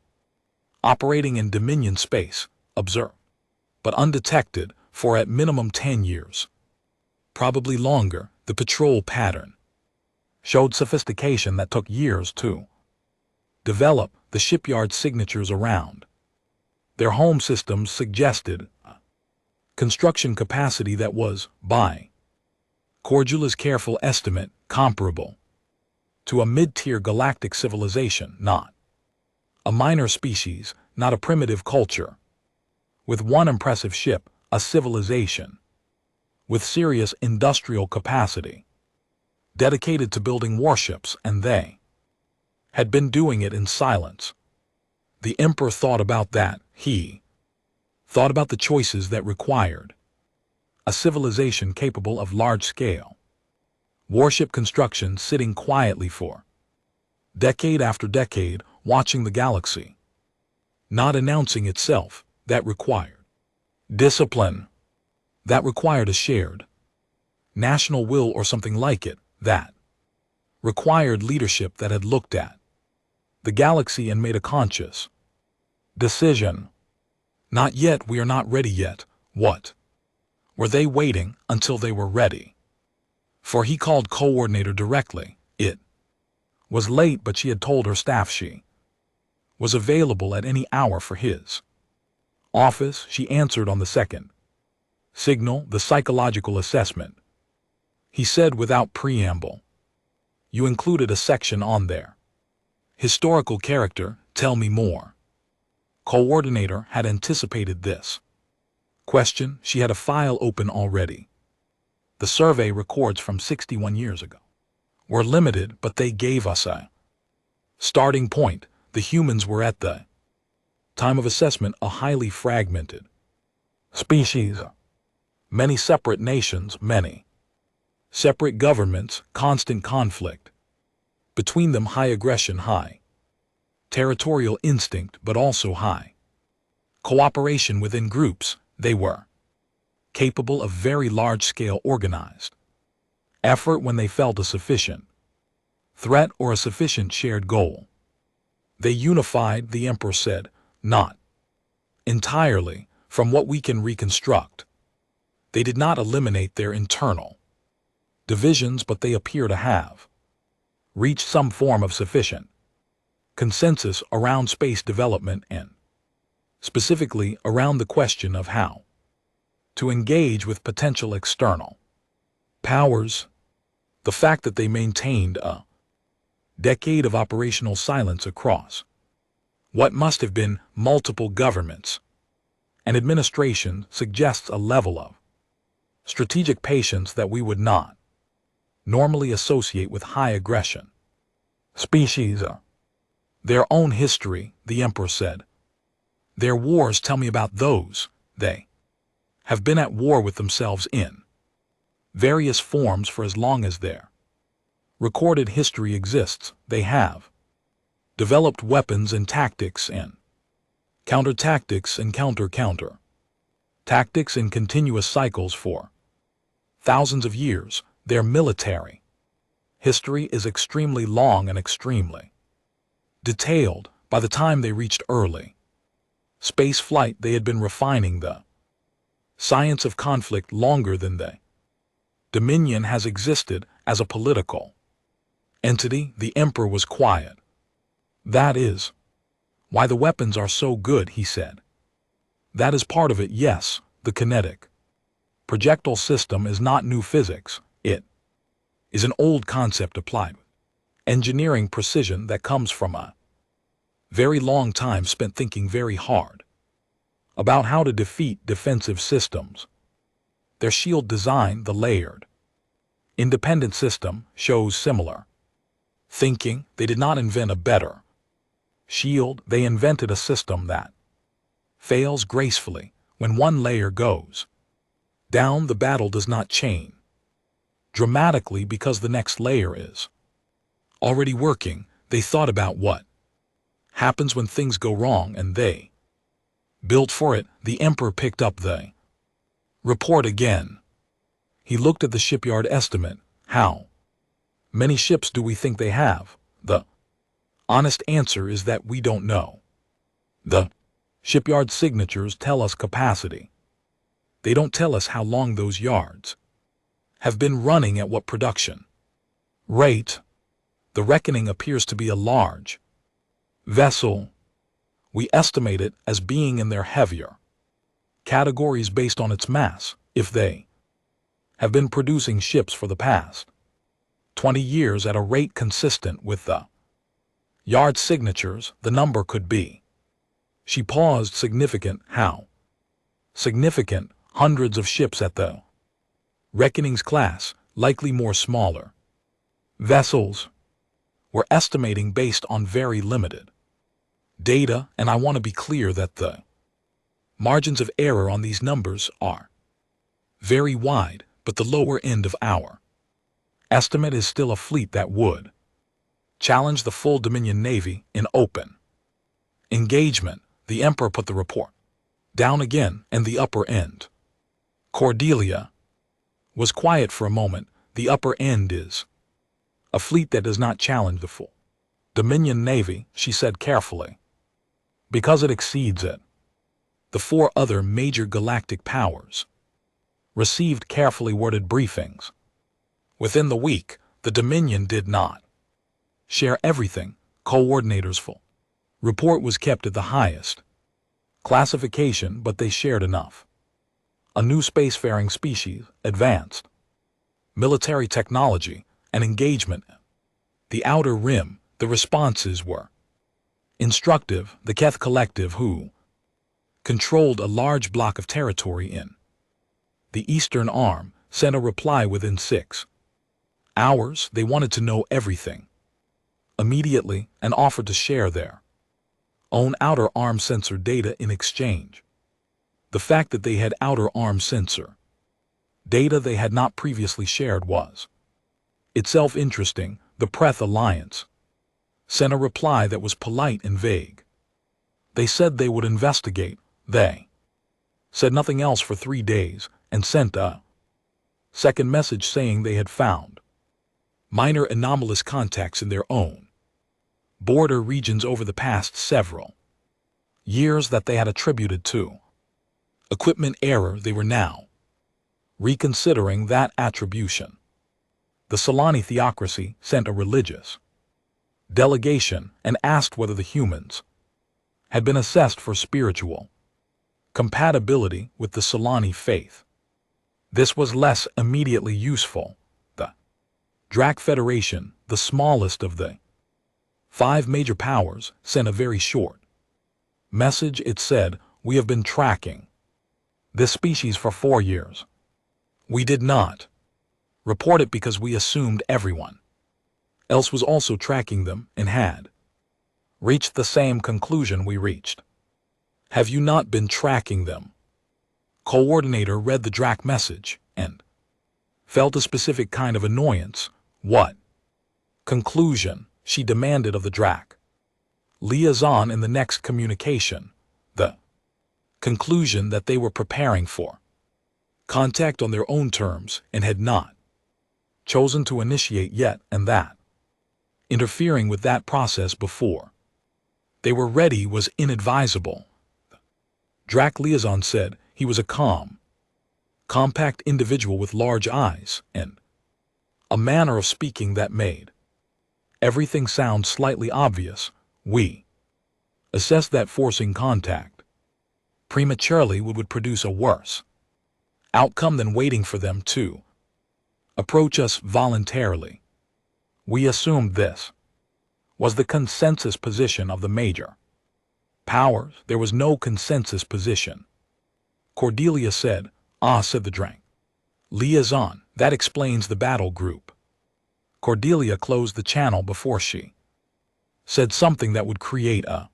operating in Dominion space, observed, but undetected, for at minimum 10 years. Probably longer. The patrol pattern showed sophistication that took years to develop. The shipyard signatures around their home systems suggested a construction capacity that was, by Cordula's careful estimate, comparable to a mid-tier galactic civilization, not a minor species, not a primitive culture. With one impressive ship, a civilization with serious industrial capacity, dedicated to building warships, and they had been doing it in silence. The Emperor thought about that. He thought about the choices that required a civilization capable of large-scale warship construction, sitting quietly for decade after decade, watching the galaxy, not announcing itself. That required discipline. That required a shared national will or something like it. That required leadership that had looked at the galaxy and made a conscious decision. Not yet, we are not ready yet. What were they waiting until they were ready? For he called coordinator directly. It was late, but she had told her staff she was available at any hour for his office. She answered on the second signal. The psychological assessment, he said without preamble. You included a section on there. Historical character, tell me more. Coordinator had anticipated this question. She had a file open already. The survey records from 61 years ago were limited, but they gave us a starting point. The humans were at the time of assessment a highly fragmented species. Many separate nations, many separate governments, constant conflict between them, high aggression, high territorial instinct, but also high cooperation within groups. They were capable of very large-scale organized effort when they felt a sufficient threat or a sufficient shared goal. They unified, the Emperor said, not entirely, from what we can reconstruct. They did not eliminate their internal divisions, but they appear to have reached some form of sufficient consensus around space development and specifically around the question of how to engage with potential external powers. The fact that they maintained a decade of operational silence across what must have been multiple governments and administration suggests a level of strategic patience that we would not normally associate with high aggression species. Their own history, the Emperor said. Their wars, tell me about those. They have been at war with themselves in various forms for as long as their recorded history exists. They have developed weapons and tactics and counter-tactics and counter-counter tactics in continuous cycles for thousands of years. Their military history is extremely long and extremely detailed. By the time they reached early space flight, they had been refining the science of conflict longer than they. Dominion has existed as a political entity. The Emperor was quiet. That is why the weapons are so good, he said. That is part of it, yes. The kinetic projectile system is not new physics. It is an old concept applied with engineering precision that comes from a very long time spent thinking very hard about how to defeat defensive systems. Their shield design, the layered independent system, shows similar thinking. They did not invent a better shield. They invented a system that fails gracefully. When one layer goes down, the battle does not chain dramatically because the next layer is already working. They thought about what happens when things go wrong, and they built for it. The Emperor picked up the report again. He looked at the shipyard estimate. How many ships do we think they have? The honest answer is that we don't know. The shipyard signatures tell us capacity. They don't tell us how long those yards have been running, at what production rate. The reckoning appears to be a large vessel. We estimate it as being in their heavier categories based on its mass. If they have been producing ships for the past 20 years at a rate consistent with the yard signatures, the number could be. She paused. Significant. How significant? Hundreds of ships at the reckoning's class, likely more smaller vessels. We're estimating based on very limited data, and I want to be clear that the margins of error on these numbers are very wide, but the lower end of our estimate is still a fleet that would challenge the full Dominion Navy in open engagement. The Emperor put the report down again, and the upper end. Cordelia was quiet for a moment. The upper end is a fleet that does not challenge the full Dominion Navy, she said carefully, because it exceeds it. The four other major galactic powers received carefully worded briefings. Within the week, the Dominion did not share everything. Coordinators' full report was kept at the highest classification, but they shared enough. A new spacefaring species, advanced military technology, and engagement. The Outer Rim, the responses were instructive. The Keth Collective, who controlled a large block of territory in the Eastern Arm, sent a reply within 6 hours. They wanted to know everything immediately and offered to share their own outer arm sensor data in exchange. The fact that they had outer arm sensor data they had not previously shared was itself interesting. The Preth Alliance sent a reply that was polite and vague. They said they would investigate. They said nothing else for 3 days and sent a second message saying they had found minor anomalous contacts in their own border regions over the past several years that they had attributed to equipment error. They were now reconsidering that attribution. The Solani theocracy sent a religious delegation and asked whether the humans had been assessed for spiritual compatibility with the Solani faith. This was less immediately useful. The Drac Federation, the smallest of the 5 major powers, sent a very short message. It said, "We have been tracking this species for 4 years. We did not report it because we assumed everyone else was also tracking them and had reached the same conclusion we reached. Have you not been tracking them?" Coordinator read the Drac message and felt a specific kind of annoyance. What conclusion? She demanded of the Drac liaison in the next communication. The conclusion that they were preparing for contact on their own terms and had not chosen to initiate yet, and that interfering with that process before they were ready was inadvisable. Drac liaison said he was a calm, compact individual with large eyes and a manner of speaking that made everything sound slightly obvious. We assessed that forcing contact prematurely would produce a worse outcome than waiting for them to approach us voluntarily. We assumed this was the consensus position of the major powers. There was no consensus position. Cordelia said, "Ah," said the Drac liaison, "that explains the battle group." Cordelia closed the channel before she said something that would create a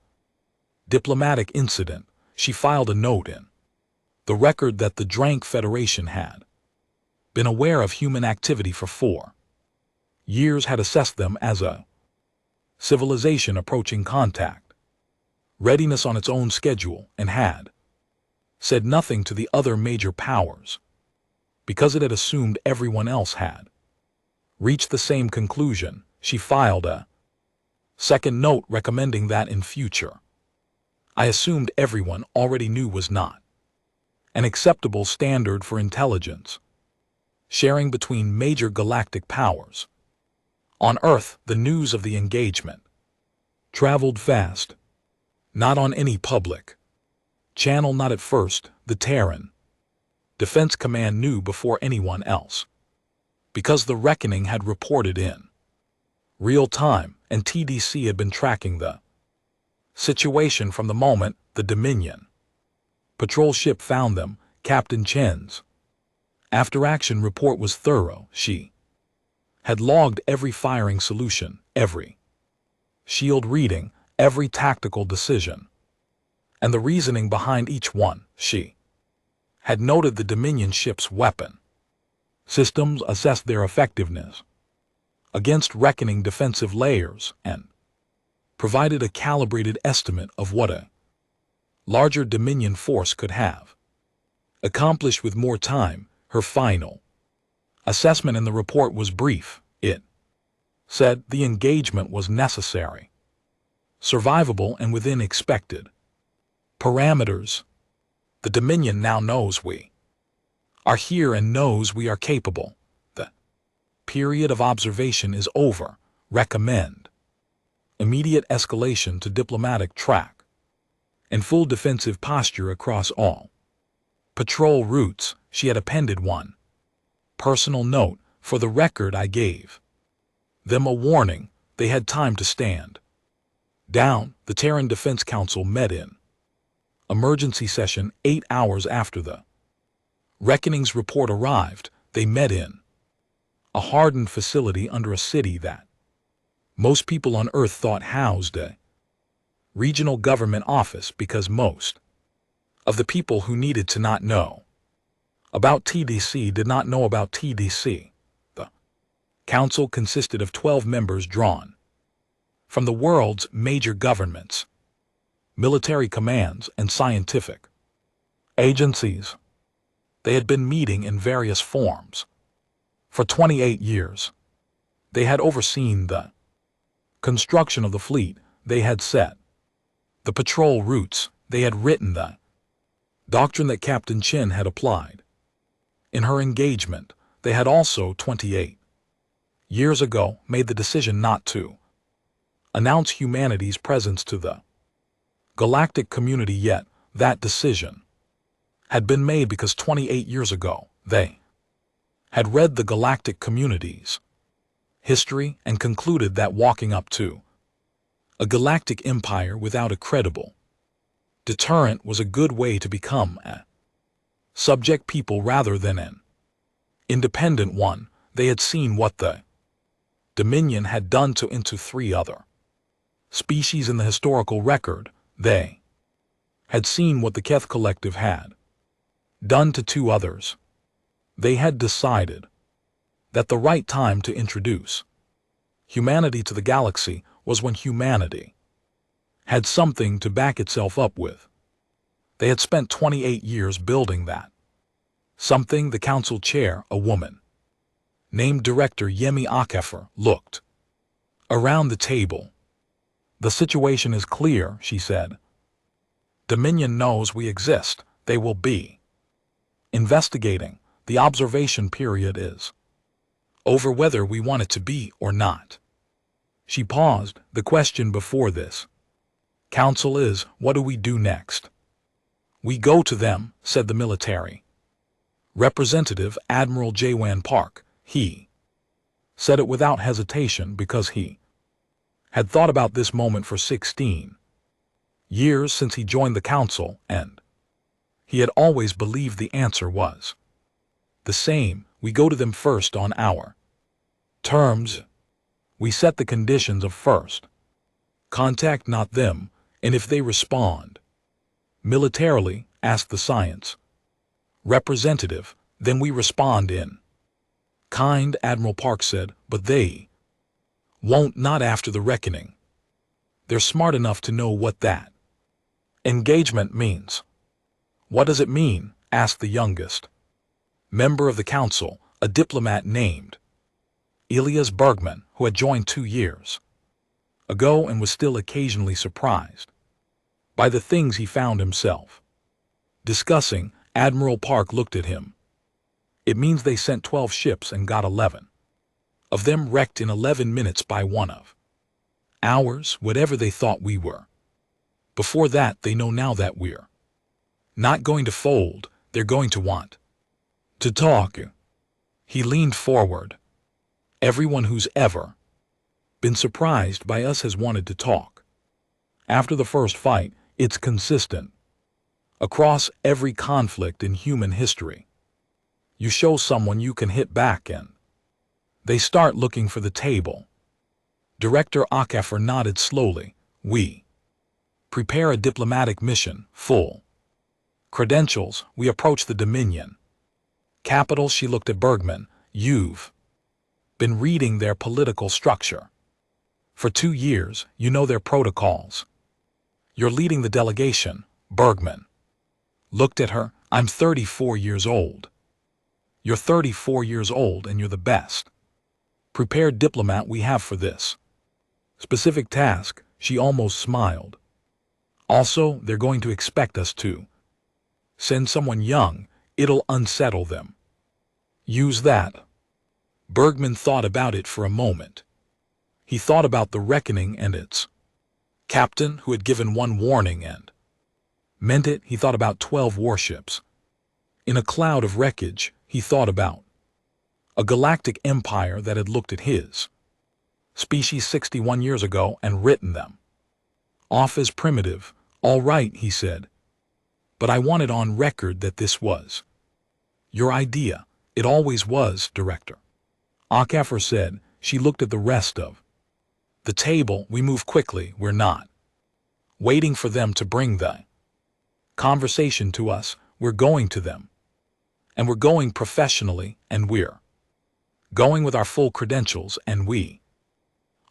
diplomatic incident. She filed a note in the record that the Drac Federation had been aware of human activity for 4 years, had assessed them as a civilization approaching contact readiness on its own schedule, and had said nothing to the other major powers because it had assumed everyone else had reached the same conclusion. She filed a second note recommending that in future I assumed everyone already knew was not an acceptable standard for intelligence sharing between major galactic powers. On Earth, the news of the engagement traveled fast. Not on any public channel, not at first. The Terran Defense Command knew before anyone else, because the reckoning had reported in real time, and TDC had been tracking the situation from the moment the Dominion patrol ship found them. Captain Chen's after-action report was thorough. She had logged every firing solution, every shield reading every tactical decision and the reasoning behind each one. She had noted the Dominion ship's weapon systems, assessed their effectiveness against reckoning defensive layers, and provided a calibrated estimate of what a larger Dominion force could have accomplished with more time. Her final assessment in the report was brief. It said the engagement was necessary, survivable, and within expected parameters. The Dominion now knows we are here and knows we are capable. The period of observation is over. Recommend immediate escalation to diplomatic track and full defensive posture across all patrol routes. She had appended one personal note. For the record, I gave them a warning. They had time to stand down. The Terran Defense Council met in emergency session 8 hours after the reckoning's report arrived. They met in a hardened facility under a city that most people on Earth thought housed a regional government office, because most of the people who needed to not know about TDC did not know about TDC. The council consisted of 12 members drawn from the world's major governments, military commands, and scientific agencies. They had been meeting in various forms for 28 years. They had overseen the construction of the fleet. They had set the patrol routes. They had written the doctrine that Captain Chin had applied in her engagement. They had also, 28 years ago, made the decision not to announce humanity's presence to the galactic community. Yet that decision had been made because 28 years ago they had read the galactic community's history and concluded that walking up to a galactic empire without a credible deterrent was a good way to become a subject people rather than an independent one. They had seen what the Dominion had done to into 3 other species in the historical record. They had seen what the Keth Collective had done to 2 others. They had decided that the right time to introduce humanity to the galaxy was when humanity had something to back itself up with. They had spent 28 years building that something. The council chair, a woman named Director Yemi Akefer, looked around the table. The situation is clear, she said. Dominion knows we exist. They will be investigating. The observation period is over, whether we want it to be or not. She paused. The question before this council is, what do we do next? We go to them, said the military representative, Admiral Jawan Park. He said it without hesitation because he had thought about this moment for 16 years since he joined the council, and he had always believed the answer was the same. We go to them first on our terms. We set the conditions of first contact, not them, and if they respond militarily, ask the science representative, then we respond in kind, Admiral Park said. But they won't, not after the reckoning. They're smart enough to know what that engagement means. What does it mean? Asked the youngest member of the council, a diplomat named Elias Bergman, who had joined 2 years ago and was still occasionally surprised by the things he found himself discussing. Admiral Park looked at him. It means they sent 12 ships and got 11 of them wrecked in 11 minutes by one of ours, whatever they thought we were. Before that, they know now that we're not going to fold. They're going to want to talk. He leaned forward. Everyone who's ever been surprised by us has wanted to talk. After the first fight, it's consistent across every conflict in human history. You show someone you can hit back and they start looking for the table. Director HFY nodded slowly. We prepare a diplomatic mission, full credentials, we approach the Dominion capital. She looked at Bergman. You've been reading their political structure. For 2 years, you know their protocols. You're leading the delegation. Bergman looked at her. I'm 34 years old. You're 34 years old and you're the best prepared diplomat we have for this specific task. She almost smiled. Also, they're going to expect us to send someone young. It'll unsettle them. Use that. Bergman thought about it for a moment. He thought about the reckoning and its captain who had given one warning and meant it. He thought about 12 warships. In a cloud of wreckage, he thought about a galactic empire that had looked at his species 61 years ago and written them off as primitive. All right, he said. But I want it on record that this was your idea. It always was, Director. HFY said. She looked at the rest of the table. We move quickly. We're not waiting for them to bring the conversation to us. We're going to them. And we're going professionally, and we're going with our full credentials, and we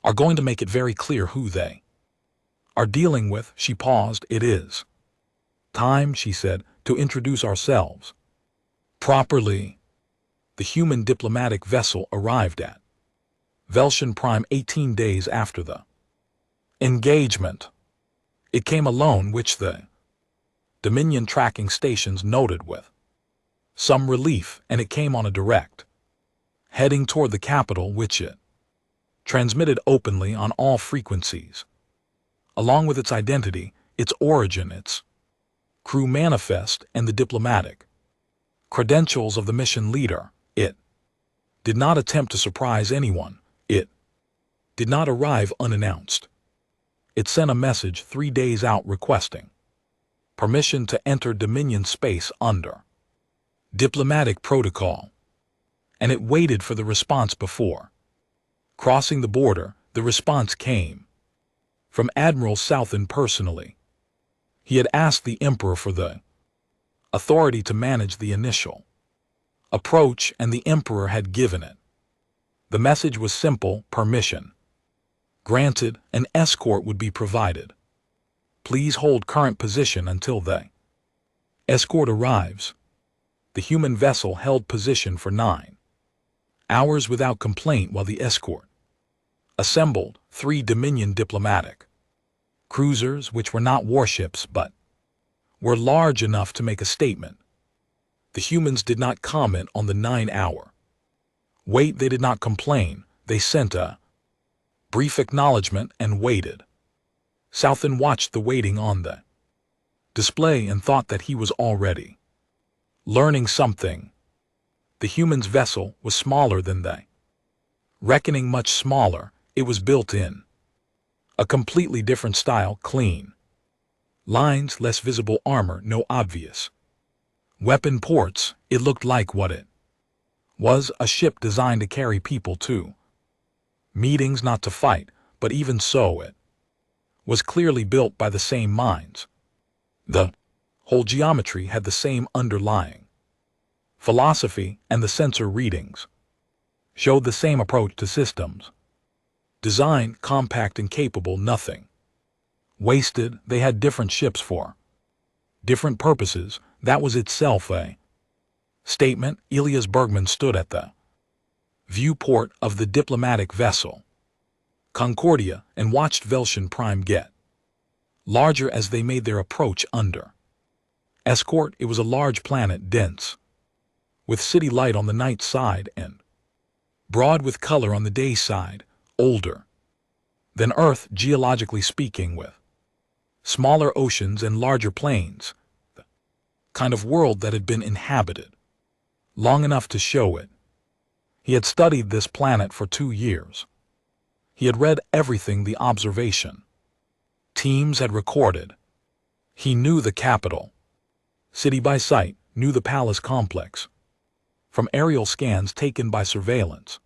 are going to make it very clear who they are dealing with. She paused. It is time, she said, to introduce ourselves properly. The human diplomatic vessel arrived at Veltion Prime 18 days after the engagement. It came alone, which the Dominion tracking stations noted with some relief, and it came on a direct heading toward the capital, which it transmitted openly on all frequencies, along with its identity, its origin, its crew manifest, and the diplomatic credentials of the mission leader. It did not attempt to surprise anyone. It did not arrive unannounced. It sent a message 3 days out requesting permission to enter Dominion space under diplomatic protocol, and it waited for the response before crossing the border. The response came from Admiral Southern personally. He had asked the Emperor for the authority to manage the initial approach, and the Emperor had given it. The message was simple: permission granted, an escort would be provided. Please hold current position until the escort arrives. The human vessel held position for 9 hours without complaint while the escort assembled 3 Dominion diplomatic cruisers, which were not warships but were large enough to make a statement. The humans did not comment on the 9-hour wait. They did not complain. They sent a brief acknowledgement and waited. Southern watched the waiting on the display and thought that he was already learning something. The human's vessel was smaller than they reckoning, much smaller. It was built in a completely different style, clean lines, less visible armor, no obvious weapon ports. It looked like what it was, a ship designed to carry people to meetings, not to fight. But even so, it was clearly built by the same minds. The whole geometry had the same underlying philosophy, and the sensor readings showed the same approach to systems. Design, compact and capable, nothing wasted. They had different ships for different purposes. That was itself a statement. Elias Bergman stood at the viewport of the diplomatic vessel Concordia and watched Veltion Prime get larger as they made their approach under escort. It was a large planet, dense with city light on the night side and broad with color on the day side, older than Earth geologically speaking, with smaller oceans and larger plains, the kind of world that had been inhabited long enough to show it. He had studied this planet for 2 years. He had read everything the observation teams had recorded. He knew the capital city by sight, knew the palace complex from aerial scans taken by surveillance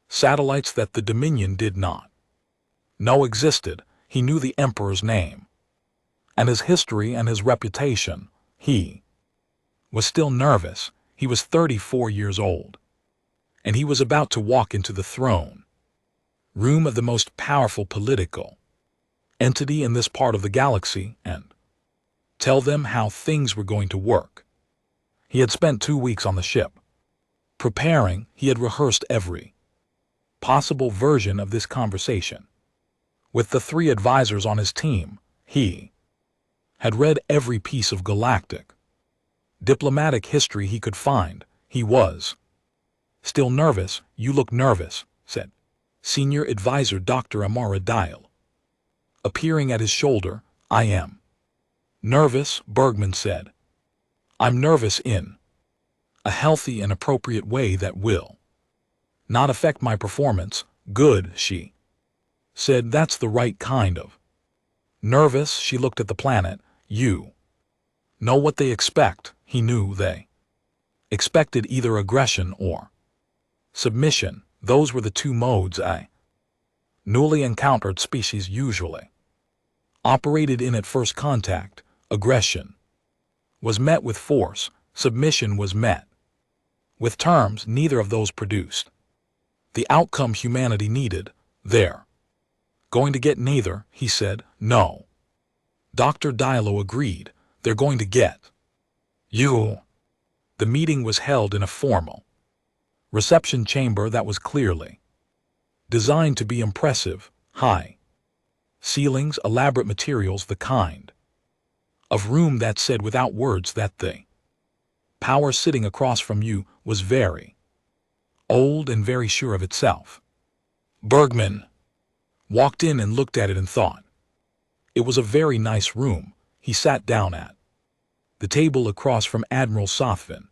satellites that the Dominion did not No existed. He knew the Emperor's name and his history and his reputation. He was still nervous. He was 34 years old, and he was about to walk into the throne room of the most powerful political entity in this part of the galaxy and tell them how things were going to work. He had spent 2 weeks on the ship. Preparing, he had rehearsed every possible version of this conversation. With the 3 advisors on his team, he had read every piece of galactic diplomatic history he could find. He was still nervous. You look nervous, said Senior Advisor Dr. Amara Dial, appearing at his shoulder. I am nervous, Bergman said. I'm nervous in a healthy and appropriate way that will not affect my performance. Good, she said. That's the right kind of nervous. She looked at the planet. You know what they expect. He knew they expected either aggression or submission. Those were the 2 modes a newly encountered species usually operated in at first contact. Aggression was met with force. Submission was met with terms. Neither of those produced the outcome humanity needed. They're going to get neither, he said. No. Dr. Diallo agreed. They're going to get you. The meeting was held in a formal reception chamber that was clearly designed to be impressive. High ceilings, elaborate materials, the kind of room that said without words that the power sitting across from you was very old and very sure of itself. Bergman walked in and looked at it and thought it was a very nice room. He sat down at the table across from Admiral Sothvin,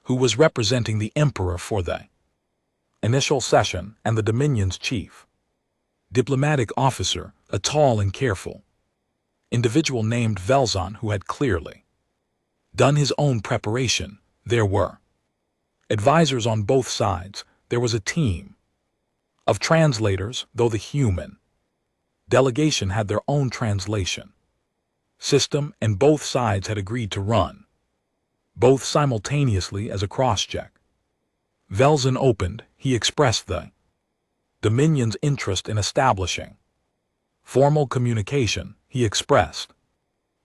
who was representing the Emperor for the initial session, and the Dominion's chief diplomatic officer, a tall and careful individual named Velzon, who had clearly done his own preparation. There were advisors on both sides. There was a team of translators, though the human delegation had their own translation system, and both sides had agreed to run both simultaneously as a cross-check. Velzon opened. He expressed the Dominion's interest in establishing formal communication. He expressed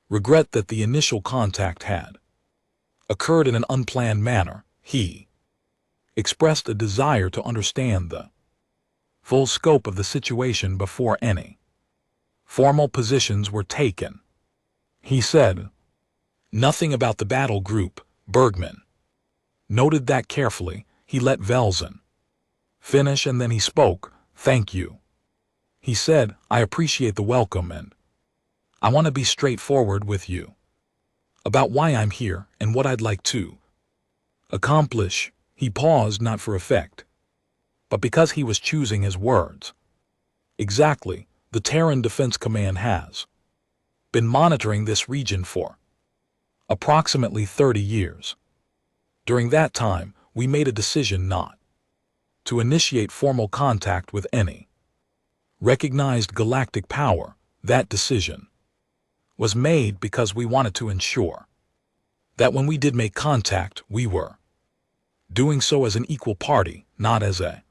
regret that the initial contact had occurred in an unplanned manner. He expressed a desire to understand the full scope of the situation before any formal positions were taken. He said nothing about the battle group. Bergman noted that carefully. He let Velzon finish and then he spoke. Thank you, he said. I appreciate the welcome and I want to be straightforward with you about why I'm here and what I'd like to accomplish. He paused, not for effect, but because he was choosing his words. Exactly. The Terran Defense Command has been monitoring this region for approximately 30 years. During that time, we made a decision not to initiate formal contact with any recognized galactic power. That decision was made because we wanted to ensure that when we did make contact, we were doing so as an equal party, not as a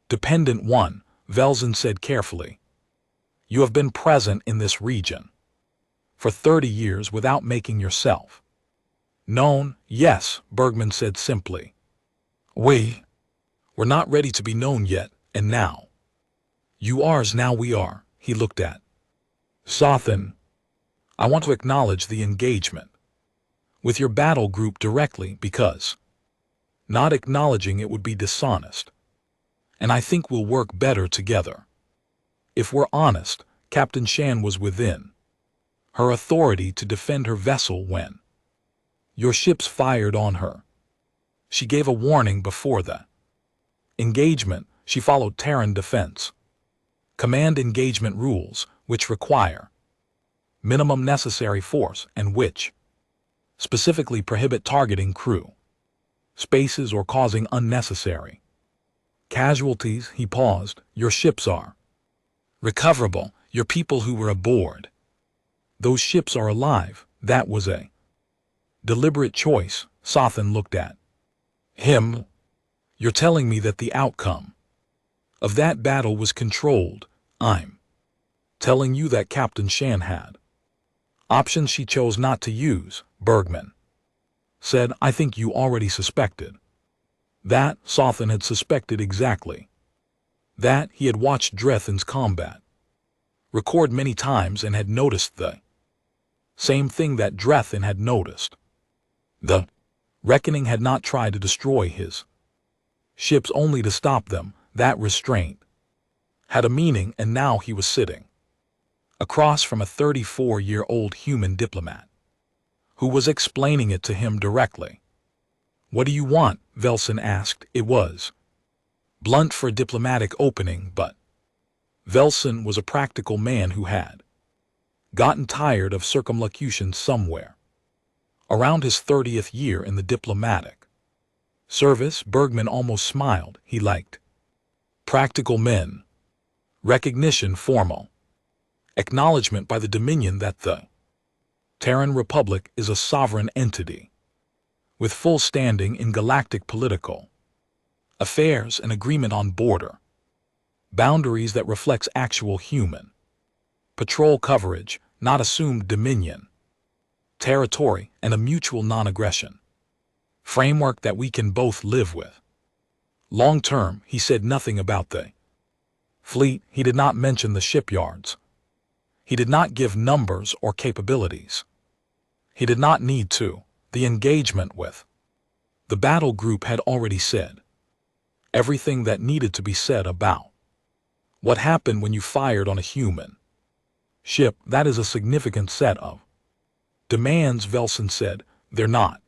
dependent one. Velzon said carefully, you have been present in this region for 30 years without making yourself known. Yes, Bergman said simply. We were not ready to be known yet, and now you are. As now we are. He looked at Sothvin. I want to acknowledge the engagement with your battle group directly, because not acknowledging it would be dishonest, and I think we'll work better together. If we're honest, Captain Shan was within her authority to defend her vessel when your ships fired on her. She gave a warning before the engagement. She followed Terran Defense Command engagement rules, which require minimum necessary force and which specifically prohibit targeting crew spaces or causing unnecessary casualties. He paused. Your ships are Recoverable, your people who were aboard. Those ships are alive. That was a deliberate choice. Sothan looked at him. You're telling me that the outcome of that battle was controlled. I'm telling you that Captain Shan had options she chose not to use. Bergman said, I think you already suspected that. Sothan had suspected exactly that. He had watched Drethan's combat record many times and had noticed the same thing that Drethan had noticed. The reckoning had not tried to destroy his ships, only to stop them. That restraint had a meaning, and now he was sitting across from a 34-year-old human diplomat who was explaining it to him directly. What do you want? Velson asked. It was blunt for a diplomatic opening, but Velson was a practical man who had gotten tired of circumlocution somewhere around his 30th year in the diplomatic service. Bergman almost smiled. He liked practical men. Recognition, formal acknowledgement by the Dominion that the Terran Republic is a sovereign entity with full standing in galactic political affairs, and agreement on border boundaries that reflects actual human patrol coverage, not assumed dominion territory, and a mutual non-aggression framework that we can both live with. Long term, he said nothing about the fleet. He did not mention the shipyards. He did not give numbers or capabilities. He did not need to. The engagement with the battle group had already said everything that needed to be said about what happened when you fired on a human ship. That is a significant set of demands. Velson said, they're not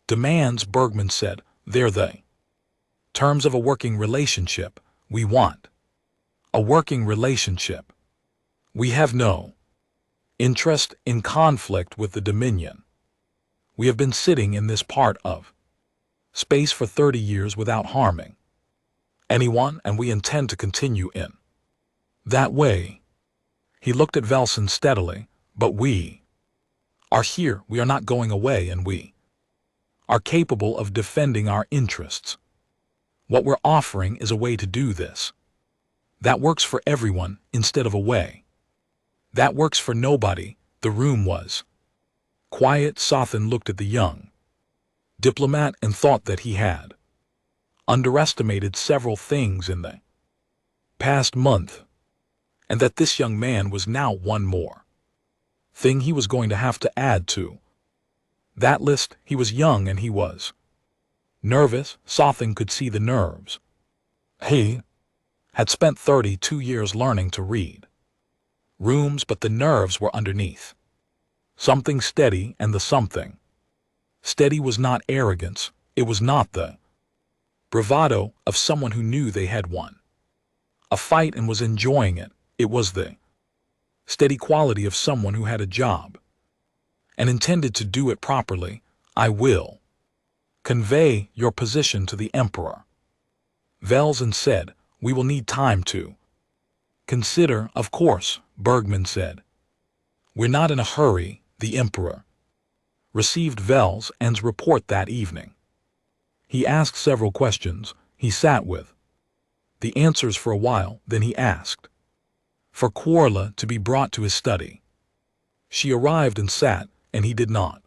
demands. Bergman said, they're the terms of a working relationship. We want a working relationship. We have no interest in conflict with the Dominion. We have been sitting in this part of space for 30 years without harming anyone, and we intend to continue in that way. He looked at Velson steadily. But we are here. We are not going away, and we are capable of defending our interests. What we're offering is a way to do this that works for everyone instead of a way that works for nobody. The room was quiet. Sothan looked at the young diplomat and thought that he had underestimated several things in the past month, and that this young man was now one more thing he was going to have to add to that list. He was young and he was nervous. Sothan could see the nerves. He had spent 32 years learning to read rooms, but the nerves were underneath something steady, and the something steady was not arrogance. It was not the bravado of someone who knew they had won a fight and was enjoying it. It was the steady quality of someone who had a job and intended to do it properly. I will convey your position to the Emperor, Velson said. We will need time to consider. Of course, Bergman said. We're not in a hurry. The Emperor received Velson's report that evening. He asked several questions. He sat with the answers for a while. Then he asked for Quarla to be brought to his study. She arrived and sat, and he did not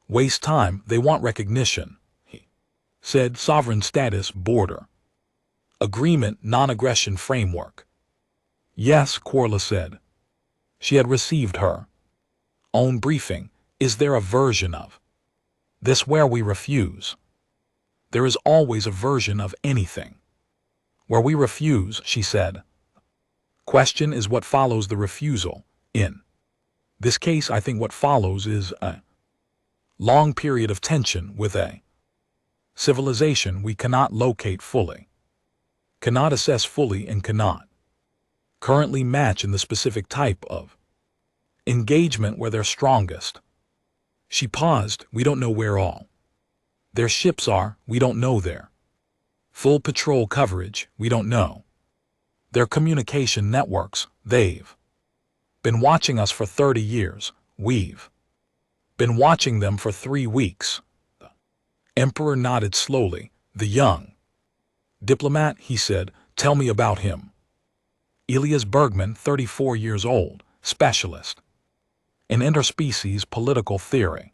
waste time. They want recognition, he said. Sovereign status, border agreement, non-aggression framework. Yes, Quarla said. She had received her own briefing. Is there a version of this where we refuse? There is always a version of anything where we refuse, she said. Question is what follows the refusal. In this case, I think what follows is a long period of tension with a civilization we cannot locate fully, cannot assess fully, and cannot currently match in the specific type of engagement where they're strongest. She paused. We don't know where all their ships are. We don't know their full patrol coverage. We don't know Their communication networks, they've been watching us for 30 years. We've been watching them for 3 weeks. The Emperor nodded slowly. The young diplomat, he said, tell me about him. Elias Bergman, 34 years old, specialist in interspecies political theory.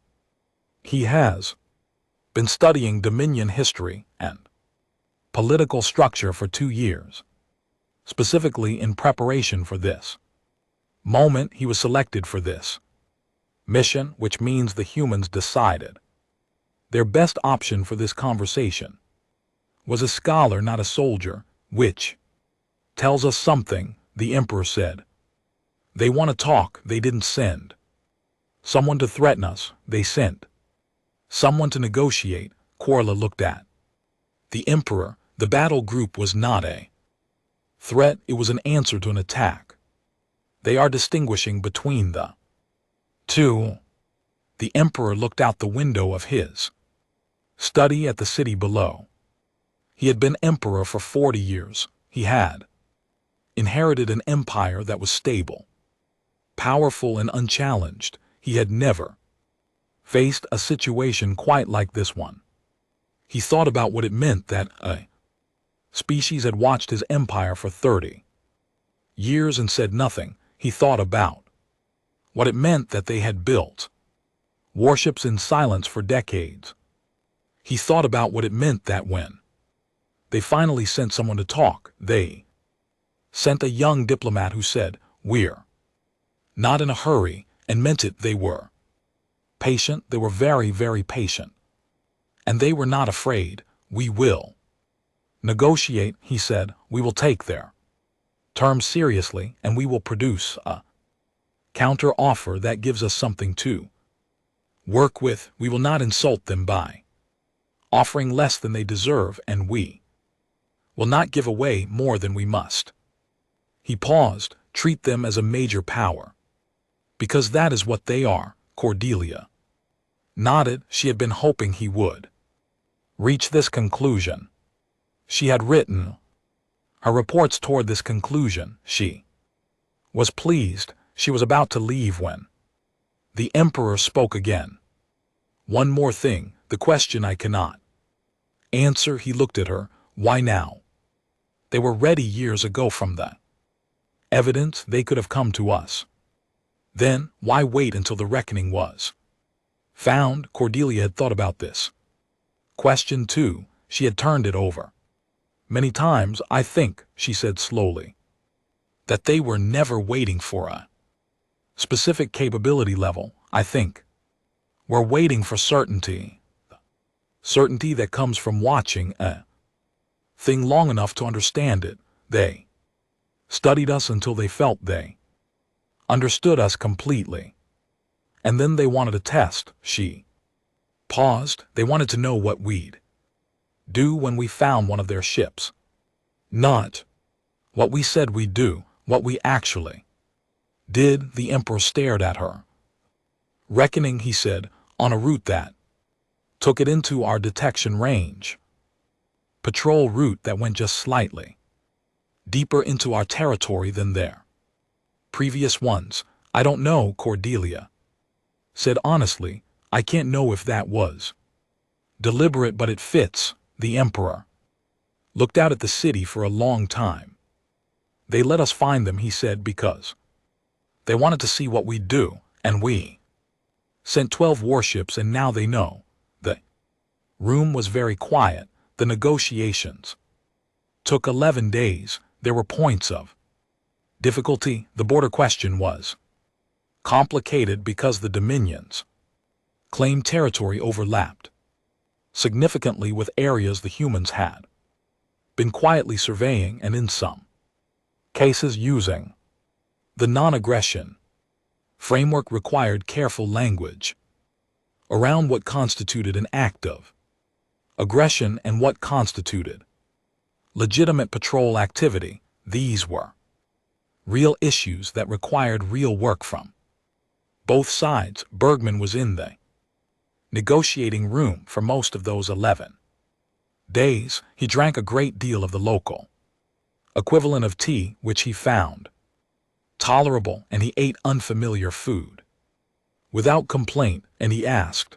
He has been studying Dominion history and political structure for 2 years. Specifically in preparation for this moment, he was selected for this mission, which means the humans decided their best option for this conversation was a scholar, not a soldier, which tells us something, the Emperor said. They want to talk, they didn't send someone to threaten us, they sent someone to negotiate. Corla looked at the Emperor. The battle group was not a threat, it was an answer to an attack. They are distinguishing between the two. The Emperor looked out the window of his study at the city below. He had been emperor for 40 years. He had inherited an empire that was stable, powerful and unchallenged. He had never faced a situation quite like this one. He thought about what it meant that a species had watched his empire for 30 years and said nothing. He thought about what it meant that they had built warships in silence for decades. He thought about what it meant that when they finally sent someone to talk, they sent a young diplomat who said, "We're not in a hurry," and meant it. They were patient, they were very, very patient. And they were not afraid. "We will negotiate," he said. "We will take their terms seriously, and we will produce a counter-offer that gives us something to work with. We will not insult them by offering less than they deserve, and we will not give away more than we must." He paused. "Treat them as a major power, because that is what they are." Cordelia nodded. She had been hoping he would reach this conclusion. She had written her reports toward this conclusion. She was pleased. She was about to leave when the Emperor spoke again. "One more thing, the question I cannot answer." He looked at her. "Why now? They were ready years ago from the evidence. They could have come to us. Then, why wait until the reckoning was found?" Cordelia had thought about this question too. She had turned it over many times. "I think," she said slowly, "that they were never waiting for a specific capability level. I think we're waiting for certainty. Certainty that comes from watching a thing long enough to understand it. They studied us until they felt they understood us completely. And then they wanted a test." She paused. "They wanted to know what we'd do when we found one of their ships. Not what we said we'd do, what we actually did." The Emperor stared at her. "Reckoning," he said, "on a route that took it into our detection range. Patrol route that went just slightly deeper into our territory than their previous ones." "I don't know," Cordelia said honestly. "I can't know if that was deliberate, but it fits." The Emperor looked out at the city for a long time. "They let us find them," he said, "because they wanted to see what we'd do, and we sent 12 warships, and now they know." The room was very quiet. The negotiations took 11 days. There were points of difficulty. The border question was complicated because the Dominions claimed territory overlapped significantly with areas the humans had been quietly surveying, and in some cases using the non-aggression framework required careful language around what constituted an act of aggression and what constituted legitimate patrol activity. These were real issues that required real work from both sides. Bergman was in the negotiating room for most of those 11 days. He drank a great deal of the local equivalent of tea, which he found tolerable, and he ate unfamiliar food without complaint, and he asked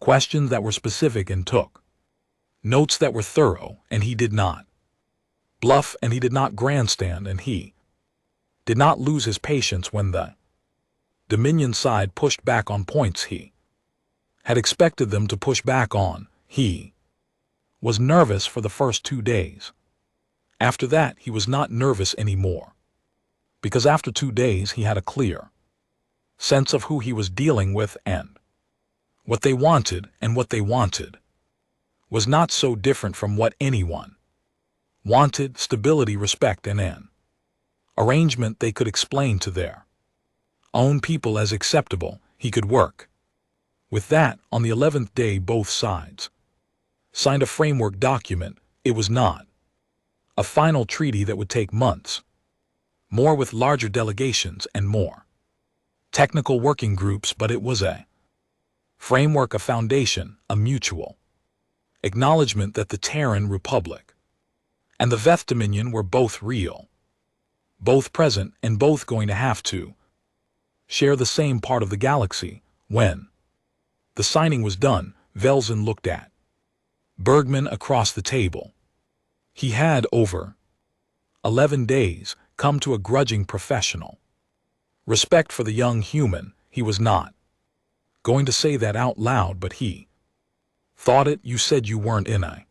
questions that were specific and took notes that were thorough, and he did not bluff, and he did not grandstand, and he did not lose his patience when the Dominion side pushed back on points he had expected them to push back on. He was nervous for the first 2 days. After that, he was not nervous anymore, because after 2 days he had a clear sense of who he was dealing with and what they wanted, and what they wanted was not so different from what anyone wanted: stability, respect, and an arrangement they could explain to their own people as acceptable. He could work with that. On the 11th day, both sides signed a framework document. It was not a final treaty that would take months more, with larger delegations and more technical working groups, but it was a framework, a foundation, a mutual acknowledgement that the Terran Republic and the Veth Dominion were both real, both present, and both going to have to share the same part of the galaxy. When the signing was done, Velzen looked at Bergman across the table. He had, over 11 days, come to a grudging professional respect for the young human. He was not going to say that out loud, but he thought it. "You said you weren't in a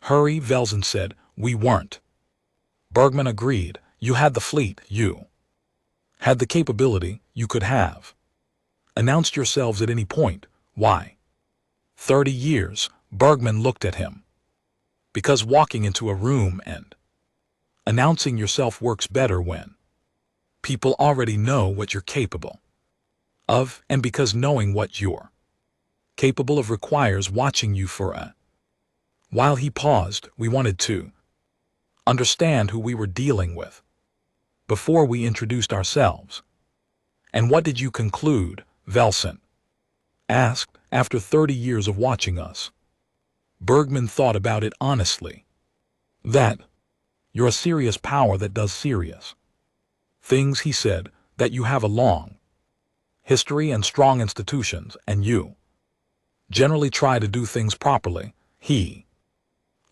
hurry," Velzen said. "We weren't." Bergman agreed. "You had the fleet, you had the capability, you could have announced yourselves at any point. Why 30 years? Bergman looked at him. "Because walking into a room and announcing yourself works better when people already know what you're capable of, and because knowing what you're capable of requires watching you for a while." He paused. "We wanted to understand who we were dealing with before we introduced ourselves." "And what did you conclude?" Velzen asked. "After 30 years of watching us." Bergman thought about it honestly. "That you're a serious power that does serious things," he said. "That you have a long history and strong institutions, and you generally try to do things properly." He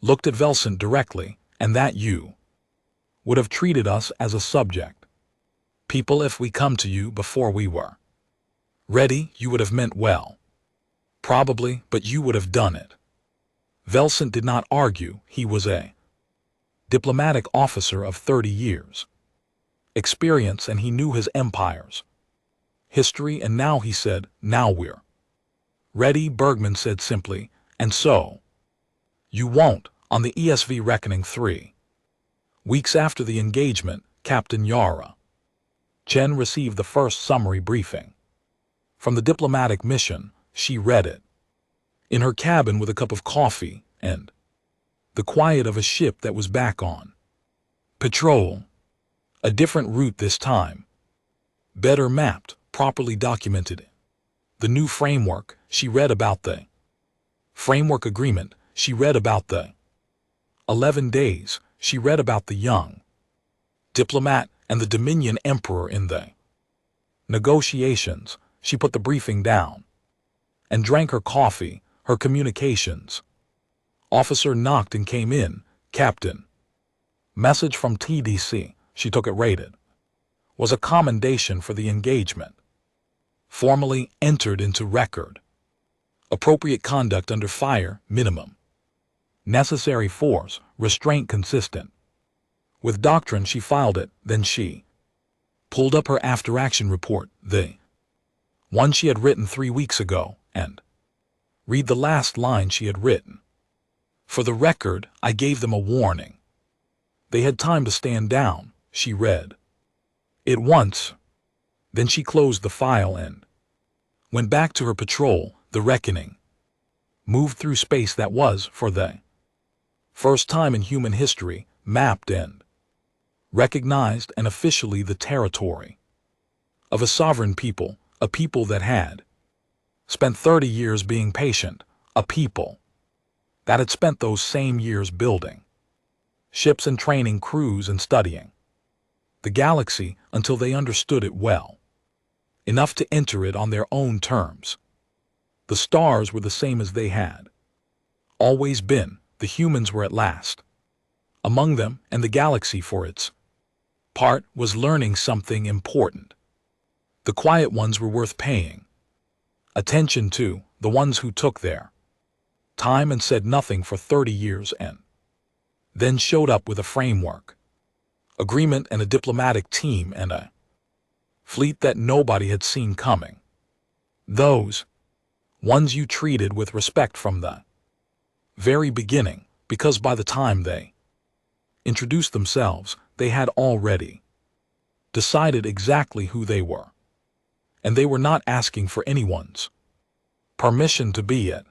looked at Velzen directly. "And that you would have treated us as a subject people if we come to you before we were ready. You would have meant well, probably, but you would have done it." Velzen did not argue. He was a diplomatic officer of 30 years experience, and he knew his empire's history, and now he said, "Now we're ready." Bergman said simply, "And so you won't." On the ESV reckoning 3 weeks after the engagement, Captain Yara Chen received the first summary briefing from the diplomatic mission. She read it in her cabin with a cup of coffee and the quiet of a ship that was back on patrol. A different route this time, better mapped, properly documented. The new framework. She read about the framework agreement. She read about the 11 days. She read about the young diplomat and the Dominion Emperor in the negotiations. She put the briefing down and drank her coffee. Her communications officer knocked and came in. "Captain, message from TDC." She took it. Rated was a commendation for the engagement. Formally entered into record. Appropriate conduct under fire, minimum necessary force, restraint consistent with doctrine. She filed it. Then she pulled up her after-action report, the one she had written 3 weeks ago, and read the last line she had written. "For the record, I gave them a warning. They had time to stand down." She read it once. Then she closed the file and went back to her patrol. The reckoning moved through space that was, for the first time in human history, mapped and recognized, and officially the territory of a sovereign people, a people that had spent 30 years being patient, a people that had spent those same years building ships and training crews and studying the galaxy until they understood it well, enough to enter it on their own terms. The stars were the same as they had always been. The humans were at last among them, and the galaxy for its part was learning something important. The quiet ones were worth paying attention to, the ones who took their time and said nothing for 30 years and then showed up with a framework agreement and a diplomatic team and a fleet that nobody had seen coming. Those ones you treated with respect from the very beginning, because by the time they introduced themselves, they had already decided exactly who they were. And they were not asking for anyone's permission to be it.